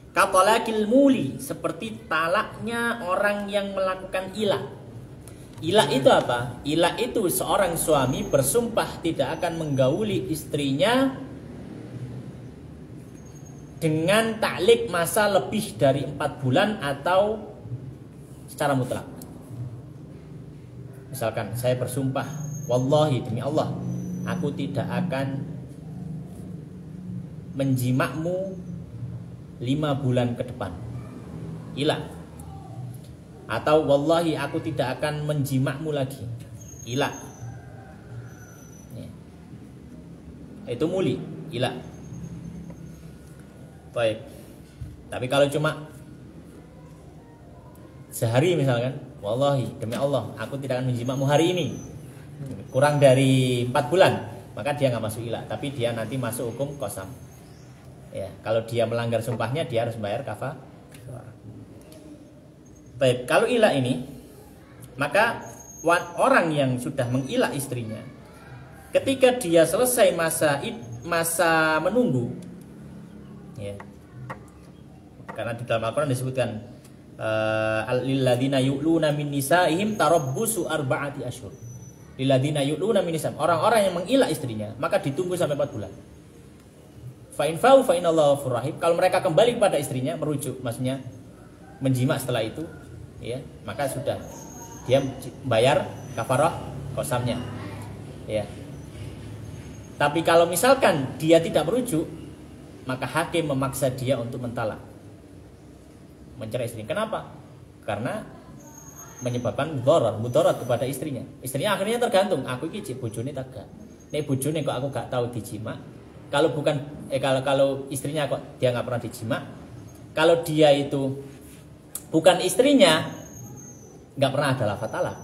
katalakil muli, seperti talaknya orang yang melakukan ilah. Ilah itu apa? Ilah itu seorang suami bersumpah tidak akan menggauli istrinya dengan taklik masa lebih dari 4 bulan atau secara mutlak. Misalkan saya bersumpah, wallahi demi Allah, aku tidak akan menjimakmu 5 bulan ke depan. Ilah. Atau wallahi aku tidak akan menjimakmu lagi. Ilah. Itu muli, ilah. Baik. Tapi kalau cuma sehari misalkan, wallahi demi Allah aku tidak akan menjimakmu hari ini, kurang dari 4 bulan, maka dia nggak masuk ilah, tapi dia nanti masuk hukum qasam. Ya, kalau dia melanggar sumpahnya dia harus bayar kafar. Baik, kalau ilah ini, maka orang yang sudah mengilah istrinya, ketika dia selesai masa menunggu, ya. Karena di dalam Al-Quran disebutkan lilladzina yu'luna min nisaihim tarabbusu 4 asyhur. Lilladzina yu'luna min nisaihim, orang-orang yang mengilah istrinya maka ditunggu sampai 4 bulan. Fa in fa'u fa inallahu ghafurur rahim. Kalau mereka kembali kepada istrinya, merujuk maksudnya menjimak setelah itu, ya, maka sudah dia bayar kafarah qasamnya. Ya. Tapi kalau misalkan dia tidak merujuk, maka hakim memaksa dia untuk mentalak, mencerai istri. Kenapa? Karena menyebabkan mudarat kepada istrinya. Istrinya akhirnya tergantung, aku iki cik bojone tak gak. Nek bojone kok aku gak tahu dijima. Kalau bukan kalau istrinya kok dia nggak pernah dijima. Kalau dia itu bukan istrinya, nggak pernah ada lafaz talak.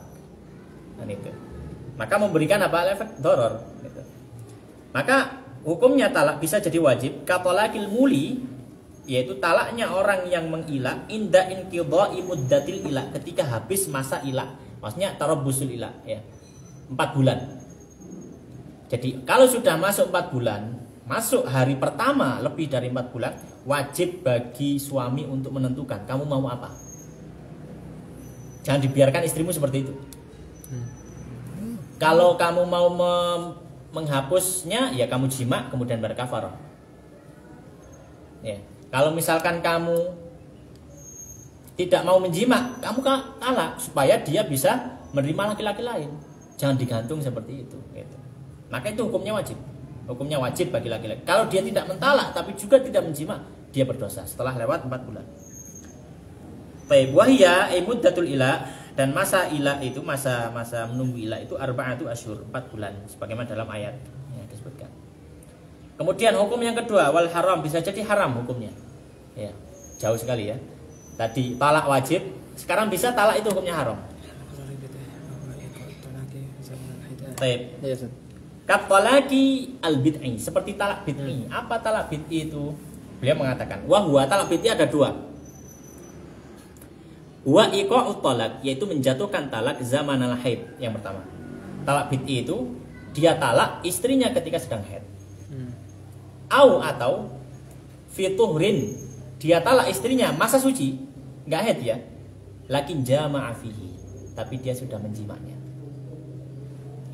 Dan itu. Maka memberikan apa? Efek doror gitu. Maka hukumnya talak bisa jadi wajib katalakil muli, yaitu talaknya orang yang mengilah inda inqidha'i muddatil ilah, ketika habis masa ilah. Maksudnya tarabbusul ilah, ya. 4 bulan. Jadi kalau sudah masuk 4 bulan, masuk hari pertama lebih dari 4 bulan, wajib bagi suami untuk menentukan kamu mau apa. Jangan dibiarkan istrimu seperti itu. Kalau kamu mau menghapusnya, ya kamu jima kemudian berkafarah. Ya. Kalau misalkan kamu tidak mau menjima, kamu talak supaya dia bisa menerima laki-laki lain. Jangan digantung seperti itu. Gitu. Maka itu hukumnya wajib. Hukumnya wajib bagi laki-laki. Kalau dia tidak mentalak tapi juga tidak menjima, dia berdosa setelah lewat 4 bulan. Baik, wahia muddatul ilah, dan masa ilah itu masa menunggu ilah itu 4 asyhur, 4 bulan sebagaimana dalam ayat yang disebutkan. Kemudian hukum yang kedua, wal haram, bisa jadi haram hukumnya. Ya, jauh sekali ya. Tadi talak wajib, sekarang bisa talak itu hukumnya haram. Baik. Kat talaqi al-bid'i, seperti talak bid'i. Apa talak bid'i itu? Beliau mengatakan, wah talak bid'i ada 2. Wa iqa'ut talak, yaitu menjatuhkan talak zaman al-haid yang pertama. Talak bid'i itu dia talak istrinya ketika sedang haid. Atau fituhrin, dia talak istrinya masa suci, enggak haid ya. Lakin jama'a fihi, tapi dia sudah menjimanya.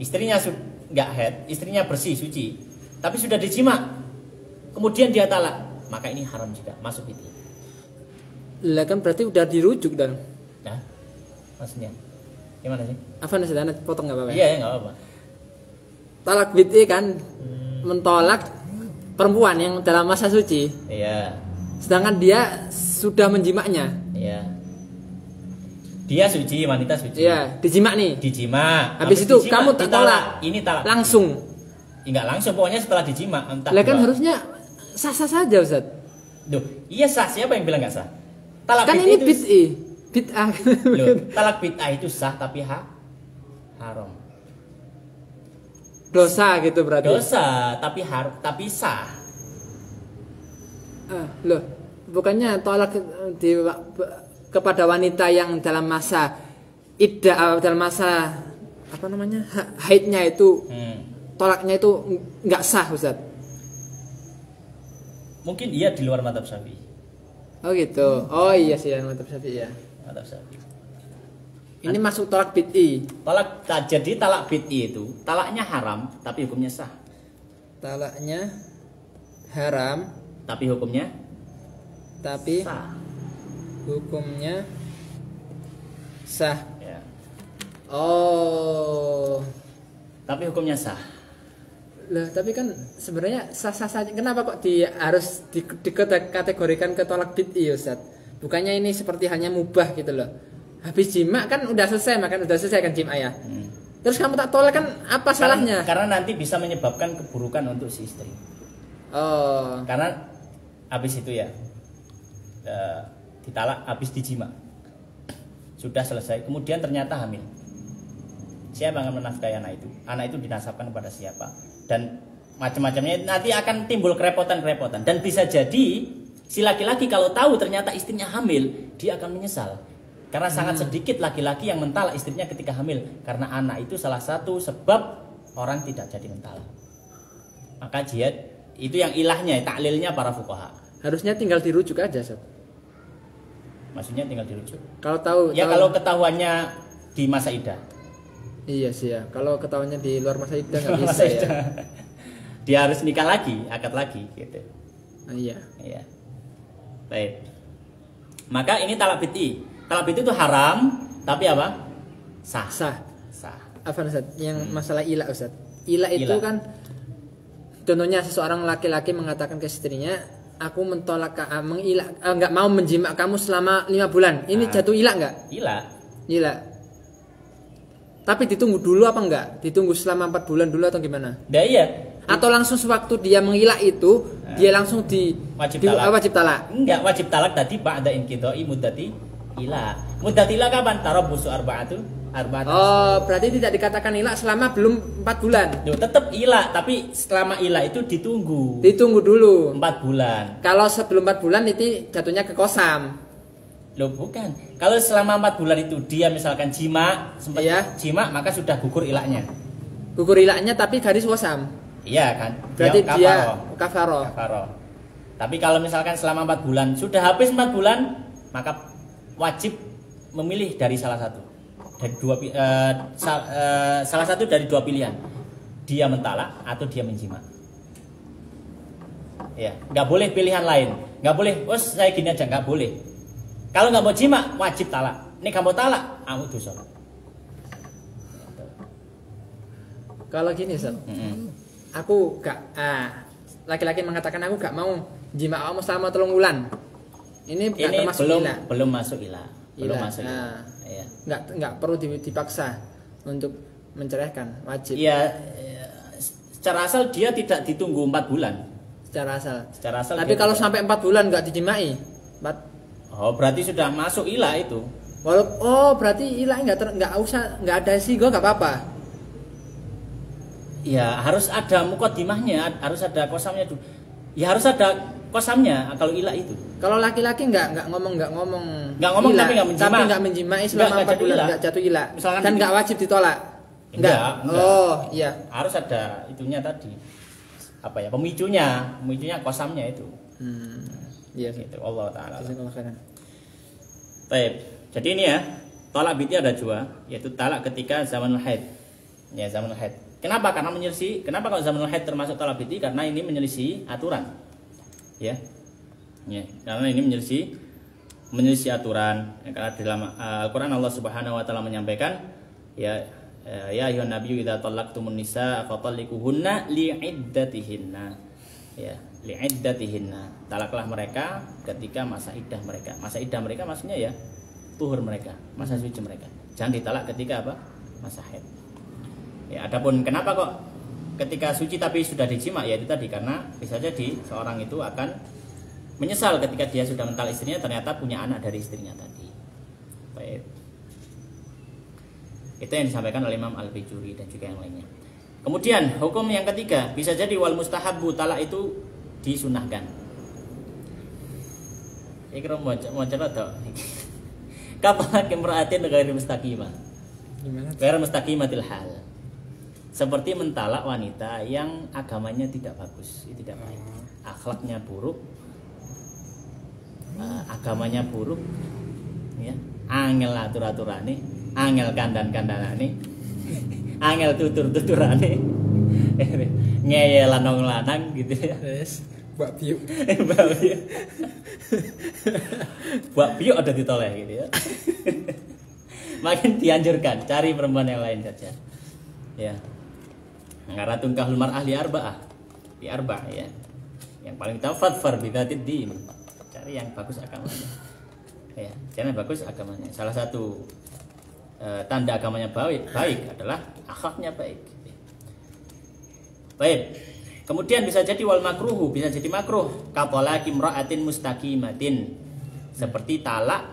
Istrinya enggak haid, istrinya bersih suci, tapi sudah dijima. Kemudian dia talak, maka ini haram juga, masuk bid'i. Lah kan berarti udah dirujuk dan. Nah, maksudnya gimana sih? Apa nih sedana potong enggak apa-apa? Iya, ya enggak apa-apa. Talak bid'i kan mentolak perempuan yang dalam masa suci. Iya. Sedangkan dia sudah menjimaknya. Iya. Dia suci, wanita suci. Iya, dijima nih. Dijima. Habis itu dijima, kamu ditolak. Ini talak. Langsung. Enggak langsung, pokoknya setelah dijima. Lah kan harusnya sah-sah saja, Ustaz. Duh, iya sah, siapa yang bilang enggak sah? Talak Kan ini bid'i. Bid'ah. Loh, talak bid'ah itu sah tapi haram. Dosa gitu berarti. Dosa tapi sah. Loh, bukannya tolak kepada wanita yang dalam masa dalam masa apa namanya? Haidnya itu tolaknya itu enggak sah, Ustaz. Mungkin iya di luar mazhab Syafi'i. Oh gitu. Oh iya sih yang mazhab Syafi'i ya. Mazhab Syafi'i. Ini masuk tolak bid'i. Jadi talak bid'i itu talaknya haram tapi hukumnya sah. Talaknya haram tapi hukumnya sah. Hukumnya sah. Ya. Oh. Tapi hukumnya sah. Lah, tapi kan sebenarnya sah-sah saja. Kenapa kok harus dikategorikan ke tolak bid'i, Ustaz? Bukannya ini seperti hanya mubah gitu loh. Habis jima kan udah selesai, kan jima ya. Terus kamu tak tolak kan apa salahnya? Karena nanti bisa menyebabkan keburukan untuk si istri. Oh. Karena habis itu ya ditalak habis dijima. Sudah selesai, kemudian ternyata hamil. Siapa yang akan menafkahi anak itu? Anak itu dinasabkan kepada siapa? Dan macam-macamnya nanti akan timbul kerepotan-kerepotan. Dan bisa jadi si laki-laki kalau tahu ternyata istrinya hamil, dia akan menyesal. Karena sangat sedikit laki-laki yang mentalak istrinya ketika hamil. Karena anak itu salah satu sebab orang tidak jadi mentalak. Maka jihad itu yang ilahnya, taklilnya para fuqaha. Harusnya tinggal dirujuk aja, Ustaz. Maksudnya tinggal dirujuk. Kalau tahu ya kalau ketahuannya di masa iddah. Iya sih ya. Kalau ketahuannya di luar masa iddah nggak bisa ya. Dia harus nikah lagi, akad lagi gitu. Iya. Iya. Baik. Maka ini talak bid'i. Talak bid'i itu haram, tapi apa? Sah. Sah. Apa Ustaz? Yang masalah ilah, Ustaz. Ilah itu kan contohnya seseorang laki-laki mengatakan ke istrinya, aku mentolak nggak mau menjima kamu selama 5 bulan. Ini jatuh ilah nggak? Ilah. Tapi ditunggu dulu apa enggak? Ditunggu selama 4 bulan dulu atau gimana? Nah, iya. Atau langsung sewaktu dia mengilah itu, dia langsung wajib talak. Enggak, wajib talak tadi ba'da inqidha'i muddati ilah. Muddati ilah kapan? Tarabbusu arba'atu. Oh, berarti tidak dikatakan ilah selama belum 4 bulan. Loh, tetap ilah, tapi selama ilah itu ditunggu. Ditunggu dulu 4 bulan. Kalau sebelum 4 bulan itu jatuhnya ke kosam. Loh bukan. Kalau selama 4 bulan itu dia misalkan jima, sempat jima, maka sudah gugur ilahnya. Gugur ilahnya tapi garis wasam. Iya kan? Berarti dia kafaroh. Tapi kalau misalkan selama 4 bulan, sudah habis 4 bulan, maka wajib memilih dari salah satu. Dari salah satu dari 2 pilihan. Dia mentalak atau dia menjima. Ya, nggak boleh pilihan lain. Nggak boleh, saya gini aja, nggak boleh. Kalau nggak mau jima, wajib talak. Ini kamu talak, kamu dosa. Kalau gini, Ustaz. Aku gak laki-laki mengatakan aku gak mau jima kamu selama 3 bulan. Ini termasuk ilah. Belum masuk ilah. Belum masuk ilah. Iya. Nggak perlu dipaksa untuk menceraikan, wajib. Iya, secara asal dia tidak ditunggu 4 bulan. Secara asal. Tapi kalau sampai 4 bulan nggak dijimai, berarti sudah masuk ilah itu. Berarti ilah nggak ada sigo nggak apa-apa. Ya harus ada muqaddimahnya, harus ada kosamnya dulu. Ya harus ada kosamnya kalau ilah itu. Kalau laki-laki nggak ngomong ilah, tapi nggak menjimai selama 4 bulan nggak jatuh ilah. Misalkan dan nggak wajib ditolak. Enggak. Oh iya. Harus ada itunya tadi. Apa ya? Pemicunya kosamnya itu. Iya. Gitu. Allah taala. Baik. Jadi ini ya, talak bid'i ada dua, yaitu talak ketika zamanul haid. Ya, zamanul haid. Kenapa? Karena menyelisih. Kenapa kalau zamanul haid termasuk talak bid'i? Karena ini menyelisih aturan. Ya. Ya, karena ini menyelisih aturan. Ya, karena dalam Al-Qur'an Allah Subhanahu wa taala menyampaikan, ya ayyuhan nabiyyu idza talaqtumun nisaa fatalliquhunna li'iddatihinna. Ya, li'iddatihinna. Talaklah mereka ketika masa iddah mereka. Masa iddah mereka maksudnya ya tuhur mereka, masa suci mereka. Jangan ditalak ketika apa? Masa haid. Ya, adapun kenapa kok ketika suci tapi sudah dijima, ya itu tadi karena bisa jadi seorang itu akan menyesal ketika dia sudah mentalak istrinya ternyata punya anak dari istrinya tadi. Baik. Itu yang disampaikan oleh Imam Al-Bajuri dan juga yang lainnya. Kemudian hukum yang ketiga, bisa jadi wal mustahabbu, talak itu disunahkan. Ikram mau cerita dong. Kapan kemraatin ghairi mustaqimah? Gimana? Ghairi mustaqimatil hal. Seperti mentalak wanita yang agamanya tidak bagus, itu tidak baik. Akhlaknya buruk, agamanya buruk, ya. Angel atur-aturane, angel kandan-kandanane, angel tutur-tuturane, ngeyel lanang-lanang gitu ya. Yes. Mbak Biu. Mbak Biu ada ditoleh gitu ya. Makin dianjurkan cari perempuan yang lain saja. Ya. Ngaratun kahlul mar'ah li arba'ah. Di arba' ya. Yang paling tafadfar bidzatid din. Cari yang bagus agamanya. Ya, jangan bagus agamanya. Salah satu tanda agamanya baik adalah akhlaknya baik. Baik. Kemudian bisa jadi wal makruhu, bisa jadi makruh. Katalaqi imra'atin mustaqimatin. Seperti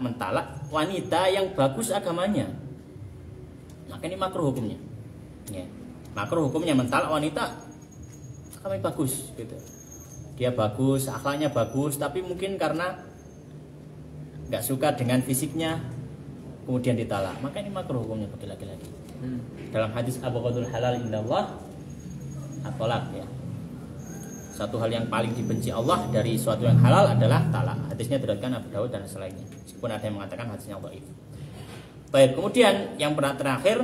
mentalak wanita yang bagus agamanya. Maka ini makruh hukumnya. Ya. Makruh hukumnya mentalak wanita agamanya bagus gitu. Dia bagus, akhlaknya bagus, tapi mungkin karena nggak suka dengan fisiknya kemudian ditalak. Maka ini makruh hukumnya bagi laki-laki. Dalam hadis abghadul halal indallah at-talaq ya. Satu hal yang paling dibenci Allah dari suatu yang halal adalah talak. Hadisnya diriwayatkan Abu Dawud dan selainnya. Meskipun ada yang mengatakan hadisnya dhaif. Baik, kemudian yang terakhir,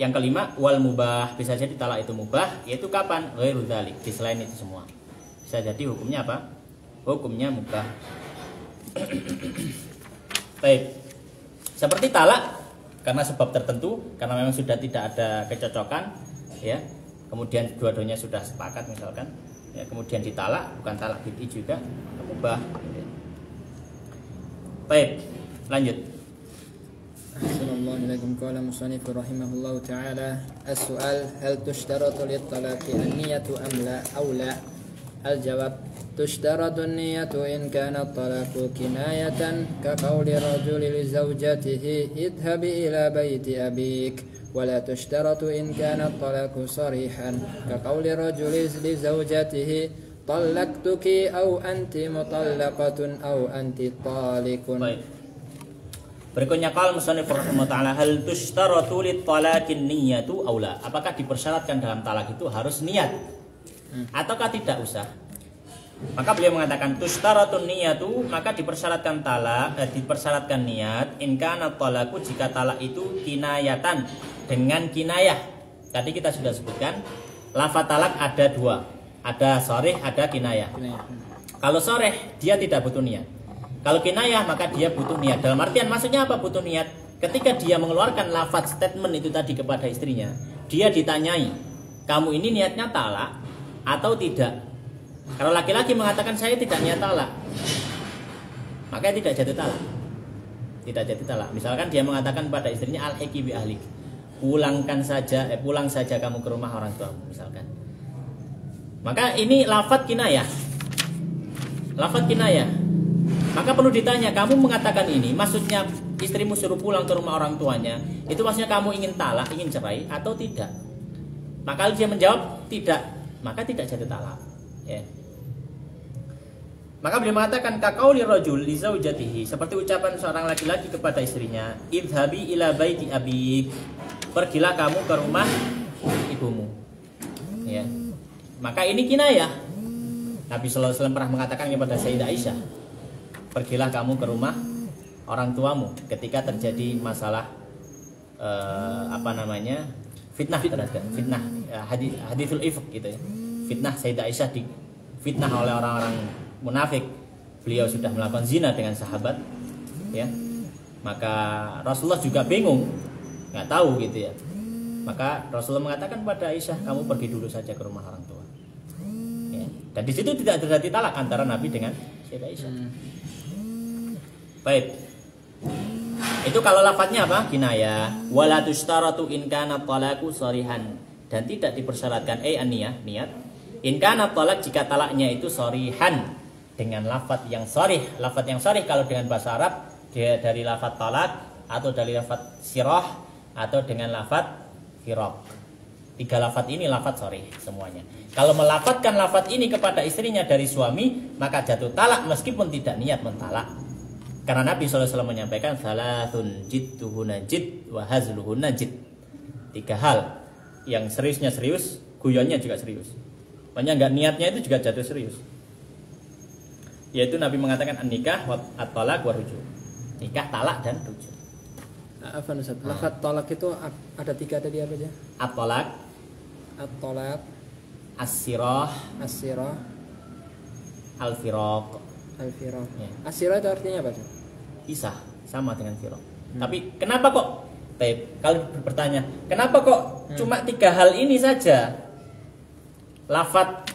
yang kelima, wal mubah, bisa jadi talak itu mubah, yaitu kapan? Ghairu dzalik, di selain itu semua. Bisa jadi hukumnya apa? Hukumnya mubah. Baik. Seperti talak karena sebab tertentu, karena memang sudah tidak ada kecocokan, ya. Kemudian dua-duanya sudah sepakat misalkan. Ya, kemudian ditalak, bukan talak bid'i juga, mubah. Baik, lanjut. Assalamualaikum warahmatullahi wabarakatuh. Rahimahullahu ta'ala. As-su'al, hal tushtaratu lit-talaqi an-niyatu am la aw la? Al-jawab, tushtaratu an-niyatu in kana at-talaqu kinayatan ka qawli rajuli li zawjatihi idhabi ila bayti abik. ولا تشترط إن كان الطلاق صريحا كقول رجل لزوجته طلقتك أو أنت مطلقة أو أنت طالق. Baik. Berikutnya qala musannif rahimahullah taala hal tushtaratu lit-talaqin niyyatu aw la? Apakah dipersyaratkan dalam talak itu harus niat ataukah tidak usah? Maka beliau mengatakan tushtaratun niyyatu, maka dipersyaratkan dipersyaratkan niat in kana talaqu, jika talak itu kinayatan, dengan kinayah. Tadi kita sudah sebutkan lafaz talak ada dua, ada sharih, ada kinayah. Kalau sharih dia tidak butuh niat. Kalau kinayah maka dia butuh niat. Dalam artian maksudnya apa butuh niat? Ketika dia mengeluarkan lafaz statement itu tadi kepada istrinya, dia ditanyai, kamu ini niatnya talak atau tidak? Kalau laki-laki mengatakan saya tidak niat talak, maka tidak jatuh talak. Tidak jatuh talak. Misalkan dia mengatakan pada istrinya al-hiki bi ahlik, pulang saja kamu ke rumah orang tuamu misalkan. Maka ini lafaz kinayah. Lafaz kinayah. Maka perlu ditanya, kamu mengatakan ini maksudnya istrimu suruh pulang ke rumah orang tuanya, itu maksudnya kamu ingin talak, ingin cerai atau tidak? Maka dia menjawab tidak, maka tidak jatuh talak. Ya. Maka beliau mengatakan kaqauli rajul li zaujatihi, seperti ucapan seorang laki-laki kepada istrinya, idhabi ila baiti abik, pergilah kamu ke rumah ibumu. Ya. Maka ini kinayah. Nabi sallallahu alaihi wasallam pernah mengatakan kepada Sayyidah Aisyah, pergilah kamu ke rumah orang tuamu ketika terjadi masalah fitnah hadithul ifk gitu ya. Fitnah Sayyidah Aisyah difitnah oleh orang-orang munafik, beliau sudah melakukan zina dengan sahabat, ya. Maka Rasulullah juga bingung, nggak tahu gitu ya. Maka Rasulullah mengatakan pada Aisyah, kamu pergi dulu saja ke rumah orang tua. Ya. Dan di situ tidak terjadi talak antara Nabi dengan Sayyidah Aisyah. Baik. Itu kalau lafadznya apa? Kinayah. Wala tushtaratu in kana talaqu sharihan, dan tidak dipersyaratkan an-niyah, niat. In kana talaq, jika talaknya itu sharihan, dengan lafadz yang sharih. Lafadz yang sharih kalau dengan bahasa Arab dia dari lafadz talak, atau dari lafadz sirah, atau dengan lafadz firaq. 3 lafadz ini lafadz sharih semuanya. Kalau melafadzkan lafadz ini kepada istrinya dari suami, maka jatuh talak meskipun tidak niat mentalak. Karena Nabi SAW menyampaikan salatun jidduhunna jid wa hazluhunna jid. 3 hal yang seriusnya serius, guyonnya juga serius. Makanya enggak niatnya itu juga jatuh serius. Yaitu Nabi mengatakan an-nikah wa at-talaq wa rujuk. Nikah, talak, dan rujuk. Afan Ustaz, lafadz talak itu ada 3 tadi apa aja? At-talaq, At-talaq, as-sirah, as-sirah, al-firaq. al-firaq. Ya. As-sirah itu artinya apa, Ustaz? Pisah, sama dengan firaq. Tapi kenapa kok? Kalau bertanya, kenapa kok cuma 3 hal ini saja? Lafadz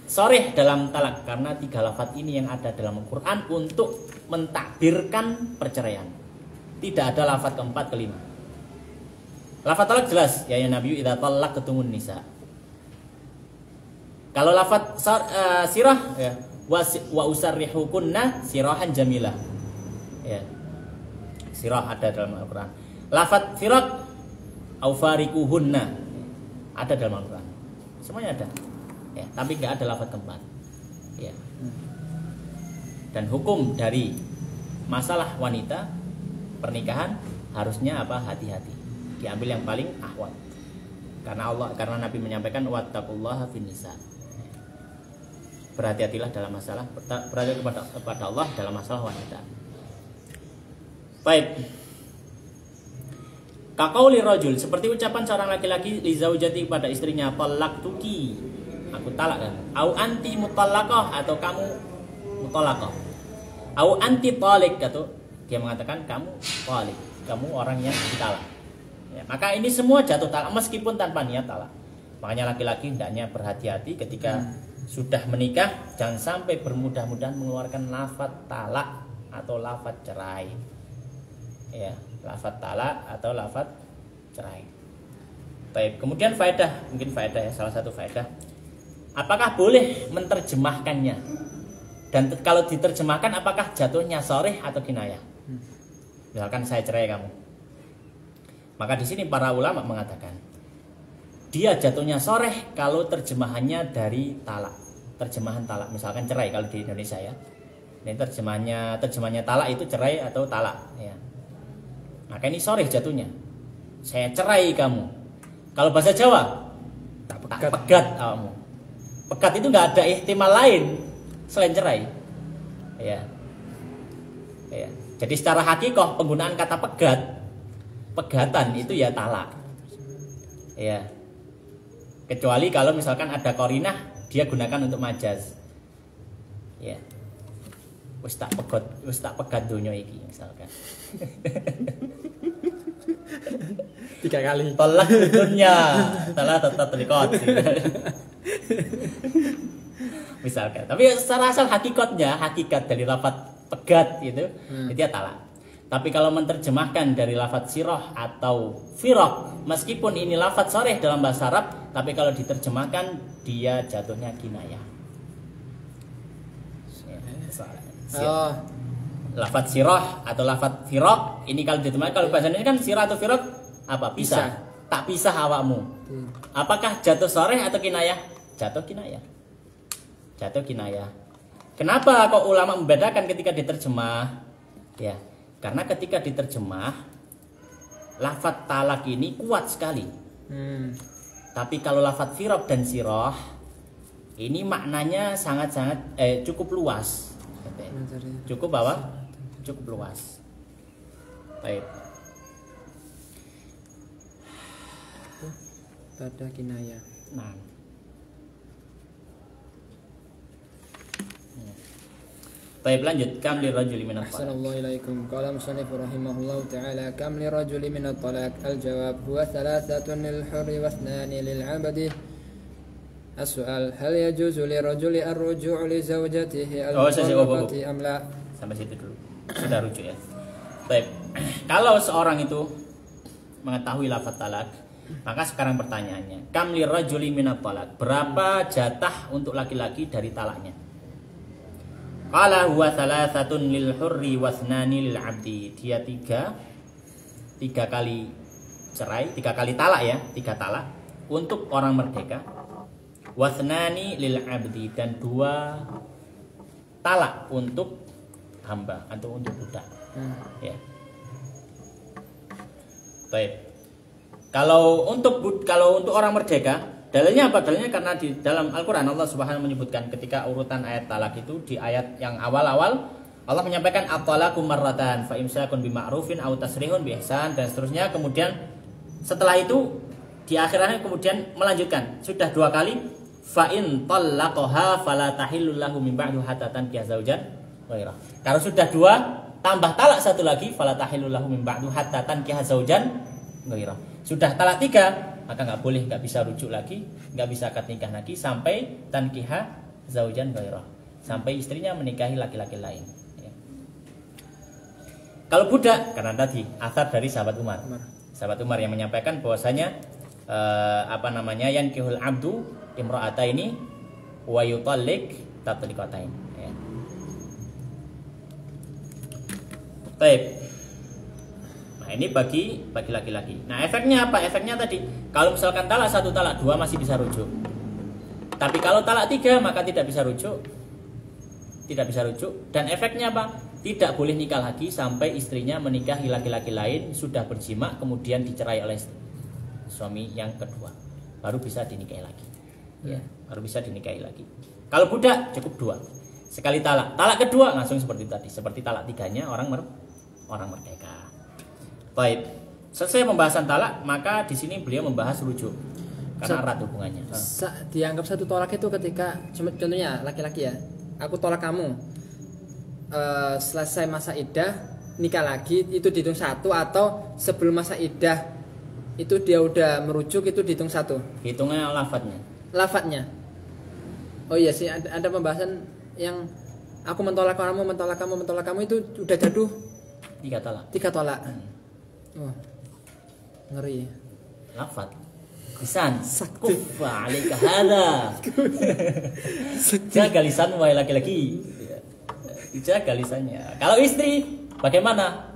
sharih dalam talak, karena 3 lafadz ini yang ada dalam Al-Quran untuk mentakbirkan perceraian. Tidak ada lafadz keempat, kelima. Lafadz talak jelas, ya Nabi idza talaqtumun nisa. Kalau lafadz sirah, ya wa usarrihukunna sirahan jamilah. Ya. Sirah ada dalam Al-Quran. Lafadz firaq au farikuhunna ada dalam Al-Quran. Semuanya ada. Ya, tapi nggak ada lafadz keempat. Ya. Dan hukum dari masalah wanita pernikahan harusnya apa? Hati-hati. Diambil yang paling ahwat. Karena Nabi menyampaikan wattaqullaha fin nisa. Berhati-hatilah dalam masalah, berhati kepada Allah dalam masalah wanita. Baik. Kaqauli rajul, seperti ucapan seorang laki-laki li zaujati kepada istrinya, talaqtuki, aku talak kamu. Au anti mutallaqah, atau kamu mutallaqah. Au anti talik, atau dia mengatakan kamu talik, kamu orang yang ditalak. Ya, maka ini semua jatuh talak meskipun tanpa niat talak. Makanya laki-laki hendaknya berhati-hati ketika sudah menikah, jangan sampai bermudah-mudahan mengeluarkan lafadz talak atau lafadz cerai. Ya, lafadz talak atau lafadz cerai. Baik, kemudian mungkin faedah ya, salah satu faedah. Apakah boleh menerjemahkannya? Dan kalau diterjemahkan apakah jatuhnya sharih atau kinayah? Misalkan saya cerai kamu. Maka di sini para ulama mengatakan dia jatuhnya sharih kalau terjemahannya dari talak. Terjemahan talak, misalkan cerai kalau di Indonesia ya. Ini terjemahannya talak itu cerai atau talak ya. Maka ini sharih jatuhnya. Saya cerai kamu. Kalau bahasa Jawa, tak pegat kamu. Pegat itu nggak ada ihtimal lain selain cerai. Ya. Ya. Jadi secara hakikoh penggunaan kata pegatan itu ya talak. Ya. Kecuali kalau misalkan ada qarinah, dia gunakan untuk majaz. Ya. Wis tak pegat donya iki misalkan. 3 kali. Tolak dunia, salah tetap terikot. Misalkan. Tapi secara asal hakikat dari lafadz pegat itu dia talak. Tapi kalau menerjemahkan dari lafadz sirah atau firaq, meskipun ini lafadz sharih dalam bahasa Arab, tapi kalau diterjemahkan dia jatuhnya kinayah. Lafadz sirah atau lafadz firaq ini kalau diterjemahkan, kalau bahasa Indonesia kan sirah atau firaq apa? Pisah. Tak pisah awakmu. Apakah jatuh sharih atau kinayah? Jatuh kinayah. Kenapa kok ulama membedakan ketika diterjemah? Ya, karena ketika diterjemah lafadz talak ini kuat sekali. Tapi kalau lafadz firaq dan sirah ini maknanya sangat-sangat cukup luas. Cukup apa? Cukup luas. Baik. Pada kinaya. Nah. Baik, lanjut. Kam lirajuli min at-talaq. Assalamualaikum ilaikum. Qala musannif rahimahullahu ta'ala kam lirajuli min at-talaq al-jawab huwa thalathatun lil hurri wa ithnani lil 'abdi. As-su'al hal yajuzu lirajuli ar-ruju' li zawjatihi al-mutallaqati am la? Sampai situ dulu. Sudah rujuk ya. Baik. Kalau seorang itu mengetahui lafaz talak, maka sekarang pertanyaannya, kam lirajuli min at-talaq? Berapa jatah untuk laki-laki dari talaknya? Qala huwa thalathatun lil hurri wa ithnani lil 'abdi. Dia tiga kali cerai, 3 kali talak ya, 3 talak untuk orang merdeka. Wa ithnani lil 'abdi, dan 2 talak untuk hamba atau untuk budak. Ya. Baik. Kalau untuk orang merdeka, dalilnya apa? Dalilnya karena di dalam Al-Qur'an Allah Subhanahu menyebutkan ketika urutan ayat talak itu di ayat yang awal-awal Allah menyampaikan at-talaqu marratan fa imsakun bima'rufin aw tasrihun bi ihsan dan seterusnya. Kemudian setelah itu di akhirnya kemudian melanjutkan sudah 2 kali fa in talaqaha fala tahillu lahu min ba'du hatta tankiha zaujan ghairah. Kalau sudah 2 tambah talak 1 lagi fala tahillu lahu min ba'du hatta tankiha zaujan ghairah. Sudah talak 3 maka nggak bisa rujuk lagi, nggak bisa akad nikah lagi sampai tankiha zaujan ghairah, sampai istrinya menikahi laki-laki lain. Ya. Kalau budak, karena tadi asar dari sahabat Umar yang menyampaikan bahwasanya yankihul abdu imra'ataini wa yutallik tatliqatain. Ya. Baik. Ini bagi laki-laki. Nah, efeknya apa? Efeknya tadi, kalau misalkan talak 1, talak 2 masih bisa rujuk. Tapi kalau talak 3 maka tidak bisa rujuk. Dan efeknya apa? Tidak boleh nikah lagi sampai istrinya menikahi laki-laki lain, sudah berjima, kemudian dicerai oleh suami yang kedua. Baru bisa dinikahi lagi. Ya, baru bisa dinikahi lagi. Kalau budak cukup 2. Sekali talak. Talak kedua langsung seperti tadi. Seperti talak 3-nya orang merdeka. Baik, selesai pembahasan talak, maka di sini beliau membahas rujuk karena erat hubungannya. Dianggap 1 tolak itu ketika contohnya laki-laki ya, aku tolak kamu, selesai masa iddah nikah lagi itu dihitung 1, atau sebelum masa iddah itu dia udah merujuk itu dihitung 1. Hitungnya Lafadznya. Oh iya sih, ada pembahasan yang aku mentolak kamu itu udah jatuh 3 talak. 3 tolak. Oh, ngeri. Lafad lisan kufa alika hada. Jaga lisan wahai laki-laki. Jaga lisannya. Kalau istri bagaimana?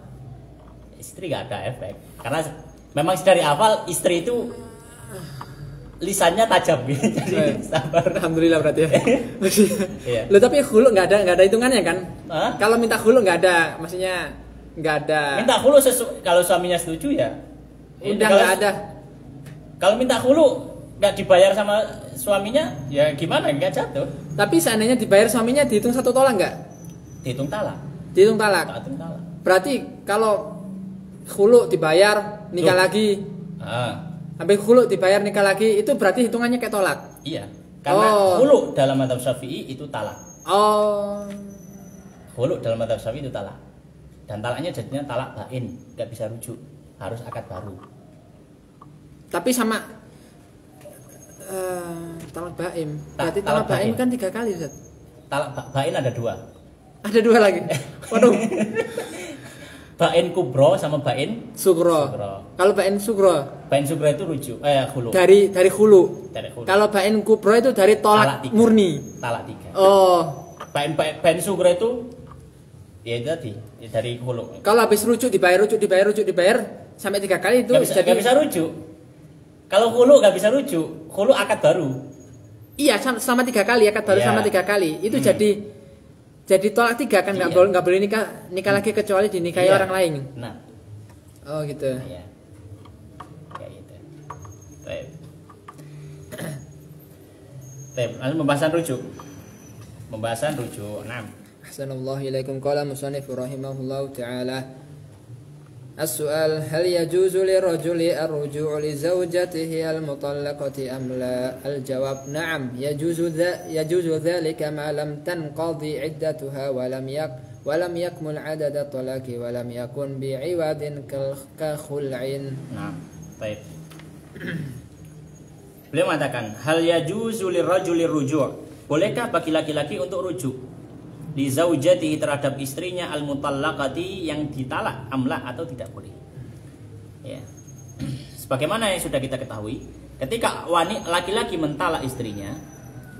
Istri gak ada efek. Karena memang dari awal istri itu lisannya tajam gitu. Jadi sabar. Alhamdulillah berarti ya. Iya. Loh, tapi khulu nggak ada hitungannya kan? Hah? Kalau minta khulu nggak ada, maksudnya nggak ada. Minta khulu kalau suaminya setuju ya. Udah nggak ada. Kalau minta khulu nggak dibayar sama suaminya, ya gimana? Nggak jatuh. Tapi seandainya dibayar suaminya dihitung 1 tolak nggak? Dihitung talak. Dihitung talak. Talak. Berarti kalau khulu dibayar nikah lagi, habis khulu dibayar nikah lagi, itu berarti hitungannya kayak tolak. Iya. Karena khulu dalam mazhab Syafi'i itu talak. Khulu dalam mazhab Syafi'i itu talak. Dan talaknya jadinya talak bain, nggak bisa rujuk, harus akad baru. Tapi sama talak bain. Berarti talak bain kan 3 kali, Ustaz. Talak bain ada 2. Ada 2 lagi. Waduh. Bain kubro sama bain sugro. Kalau bain sugro itu rujuk khulu. Dari khulu. Kalau bain kubro itu dari tolak murni. Talak 3. Oh. Bain sugro itu ya itu tadi, ya dari khulu. Kalau habis rujuk dibayar sampai 3 kali itu gak bisa rujuk. Kalau khulu gak bisa rujuk, khulu akad baru. Iya, sama 3 kali akad baru, sama 3 kali. Itu jadi Jadi tolak 3 kan nggak boleh nikah lagi kecuali dinikahi orang lain. Nah. Oh gitu. Iya. Ya gitu. Baik. Baik, lalu pembahasan rujuk. 6. Ahsanallahu ilaikum. Qala musannif rahimahullahu taala. السؤال هل يجوز للرجل الرجوع لزوجته المطلقة أم لا؟ الجواب نعم يجوز ذلك ما لم تنقضي عدتها ولم يكمل عدد الطلاق ولم يكن بعوض كخلع. Nah, baik. Beliau mengatakan hal yajuzu lirrajuli ruju'. Bolehkah bagi laki-laki untuk rujuk? Di zaujatihi terhadap istrinya al-mutallaqati yang ditalak amla atau tidak boleh. Ya. Sebagaimana yang sudah kita ketahui, ketika laki-laki mentalak istrinya,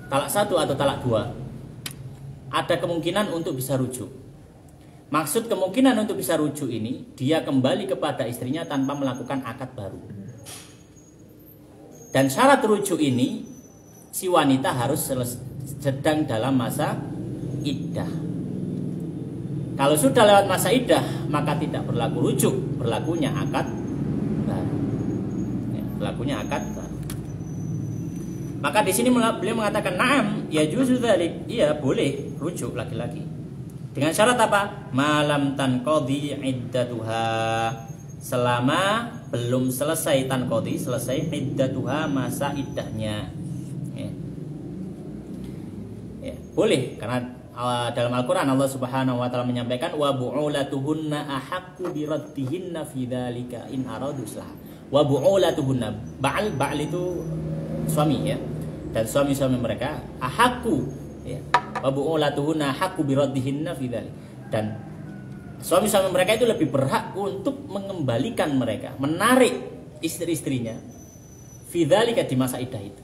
talak 1 atau talak 2, ada kemungkinan untuk bisa rujuk. Maksud kemungkinan untuk bisa rujuk ini, dia kembali kepada istrinya tanpa melakukan akad baru. Dan syarat rujuk ini, si wanita harus sedang dalam masa iddah. Kalau sudah lewat masa iddah, maka tidak berlaku rujuk, berlakunya akad baru. Ya, berlakunya akad baru. Maka di sini beliau mengatakan na'am, ya juzu dzalik, iya boleh rujuk laki-laki. Dengan syarat apa? Malam tanqadi iddatuha, selama belum selesai tanqadi, selesai iddatuha, masa iddahnya. Ya, boleh karena dalam Al-Quran Allah Subhanahu wa ta'ala menyampaikan wa bu'ulatuhunna ahaqqu biraddihinna fi dzalika in aradu islah. Wa bu'ulatuhunna, ba'al itu suami ya. Dan suami-suami mereka ahaqqu ya. Wa bu'ulatuhunna ahaqqu biraddihinna fi dzalika. Dan suami-suami mereka itu lebih berhak untuk mengembalikan mereka, menarik istri-istrinya fi dzalika di masa iddah itu.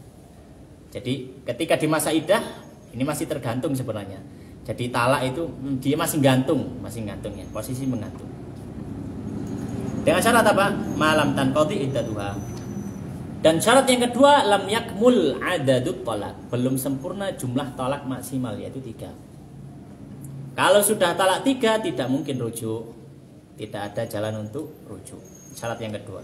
Jadi ketika di masa iddah ini masih tergantung sebenarnya. Jadi talak itu dia masih gantung ya, posisi menggantung. Dengan syarat apa? Malam tanqadi iddatuha. Dan syarat yang kedua lam yakmul adadut talak, belum sempurna jumlah talak maksimal yaitu 3. Kalau sudah talak 3 tidak mungkin rujuk. Tidak ada jalan untuk rujuk. Syarat yang kedua.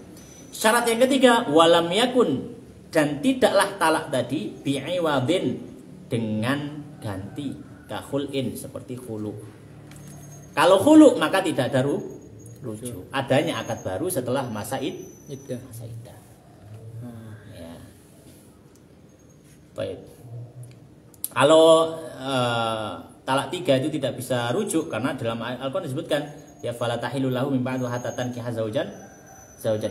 Syarat yang ketiga walam yakun, dan tidaklah talak tadi bi'iwadin, dengan ganti, kahulin, seperti khulu. Kalau khulu maka tidak ada rujuk. Adanya akad baru setelah masa iddah. Ya. Baik. Kalau talak 3 itu tidak bisa rujuk karena dalam Al-Qur'an disebutkan ya fala tahillu lahu min ba'du hatta tankiha zaujan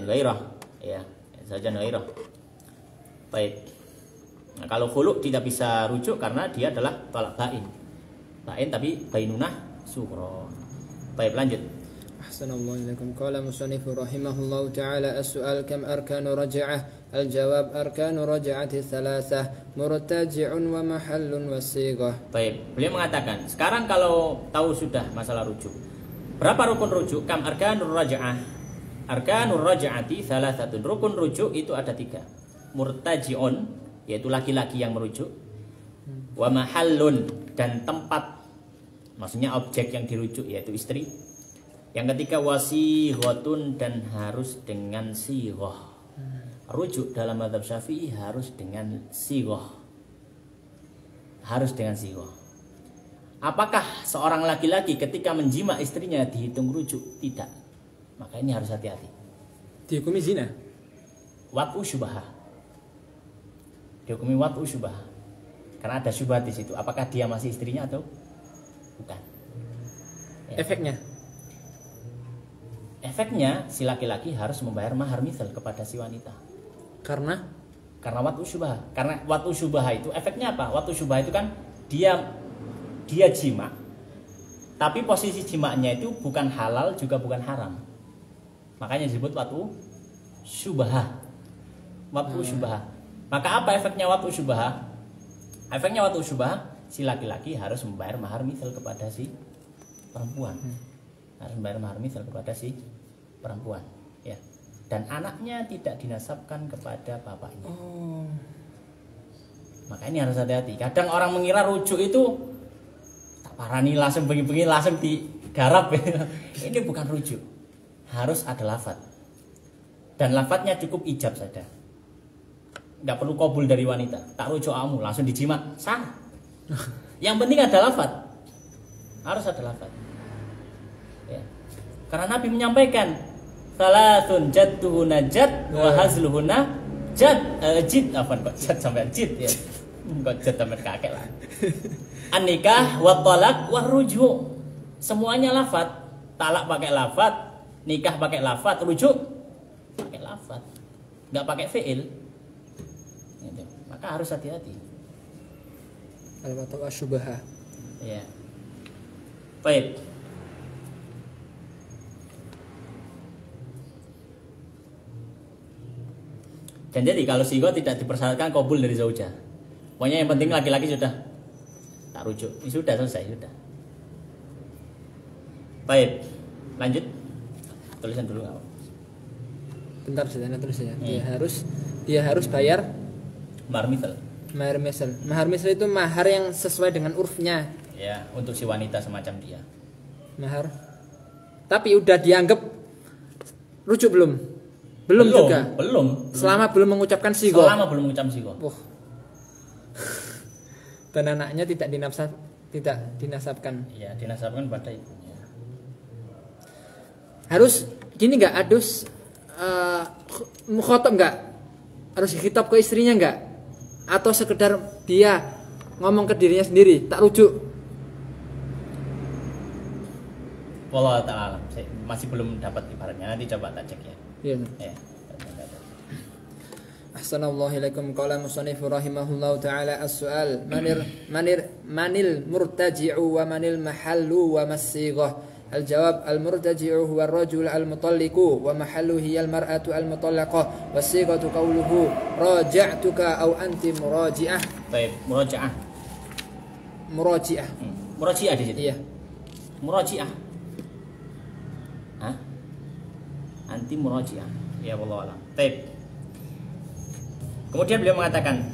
ghairah. Ya, zaujan ghairah. Baik. Nah, kalau khulu tidak bisa rujuk karena dia adalah talak bain tapi bainunah sughra. Baik, lanjut. Ahsanallahu ilaikum. Qala musannif rahimahullahu taala as-su'al kam arkanu raj'ah? Al-jawab arkanu raj'ati thalathah murtaji'un wa mahallun wa sighah. Baik, beliau mengatakan, sekarang kalau tahu sudah masalah rujuk. Berapa rukun rujuk? Kam arkanur raj'ah? Arkanur raj'ati thalathatun. Rukun rujuk itu ada 3. Murtaji'un, yaitu laki-laki yang merujuk, wa mahallun, dan tempat, maksudnya objek yang dirujuk yaitu istri. Yang ketiga wasighotun, dan harus dengan sighah. Rujuk dalam mazhab Syafi'i harus dengan sighah. Harus dengan sighah. Apakah seorang laki-laki ketika menjima istrinya dihitung rujuk? Tidak. Maka ini harus hati-hati. Dihukumi zina. Wat'u syubhah. Dihukumi wat'u syubhah. Karena ada syubhat di situ. Apakah dia masih istrinya atau bukan? Ya. Efeknya si laki-laki harus membayar mahar mithal kepada si wanita. Karena wat'u syubhah. Karena wat'u syubhah itu efeknya apa? Wat'u syubhah itu kan dia jima, tapi posisi jimaknya itu bukan halal juga bukan haram. Makanya disebut wat'u syubhah. Wat'u syubhah. Maka apa efeknya wat'u syubhah? Efeknya wat'u syubhah, si laki-laki harus membayar mahar mithal kepada si perempuan. Harus membayar mahar mithal kepada si perempuan, ya. Dan anaknya tidak dinasabkan kepada bapaknya. Maka ini harus hati-hati. Kadang orang mengira rujuk itu tak parani langsung bengi-bengi langsung digarap. Ini bukan rujuk. Harus ada lafadz. Dan lafadznya cukup ijab saja. Enggak perlu qabul dari wanita. Tak rujuk kamu langsung dijima. Sah. Yang penting ada lafadz. Harus ada lafadz. Ya. Karena Nabi menyampaikan salatun jadduhuna jad wa hazluhuna jid apa kok jad sampai jid ya. Kok jad sampai kakek lah. An-nikah wa talaq wa rujuk. Semuanya lafadz. Talak pakai lafadz, nikah pakai lafadz, rujuk pakai lafadz. Enggak pakai fi'il. Gitu. Maka harus hati-hati. Al-watu asyubha. Ya. Baik. Dan jadi kalau sigo tidak dipersyaratkan qabul dari zaujah. Pokoknya yang penting laki-laki sudah tak rujuk. Ini sudah selesai, sudah. Baik, lanjut. Tulisan dulu enggak? Bentar saya tulis ya. Dia harus bayar Mahar misal. mahar misal. Mahar misal itu mahar yang sesuai dengan urfnya. Ya, untuk si wanita semacam dia. Mahar. Tapi udah dianggap rujuk belum? Belum juga. Belum. Selama belum mengucapkan sigo. Selama belum mengucapkan sigo. Dan anaknya tidak dinasabkan. Iya, dinasabkan pada ibunya. Harus gini nggak? Harus mukhotob nggak? Harus khitab ke istrinya nggak? Atau sekedar dia ngomong ke dirinya sendiri, tak rujuk? Wallahu ta'ala, saya masih belum dapat ibaratnya. Nanti coba tak cek ya. Iya. Ya. Ahsanallahu ilaikum qala musannif rahimahullahu taala as-su'al manil murtaji'u wa manil mahallu wa mas-sighah. Al-jawab al-murtaji'u huwa ar-rajul al-mutalliqu wa mahallu hiya al-mar'atu al-mutallaqah was-sighatu qawluhu raja'tuka aw anti muraji'ah. Baik, muraji'ah. Muraji'ah di situ. Iya. Muraji'ah. Hah? Anti muraji'ah. Ya wallahu a'lam. Baik. Kemudian beliau mengatakan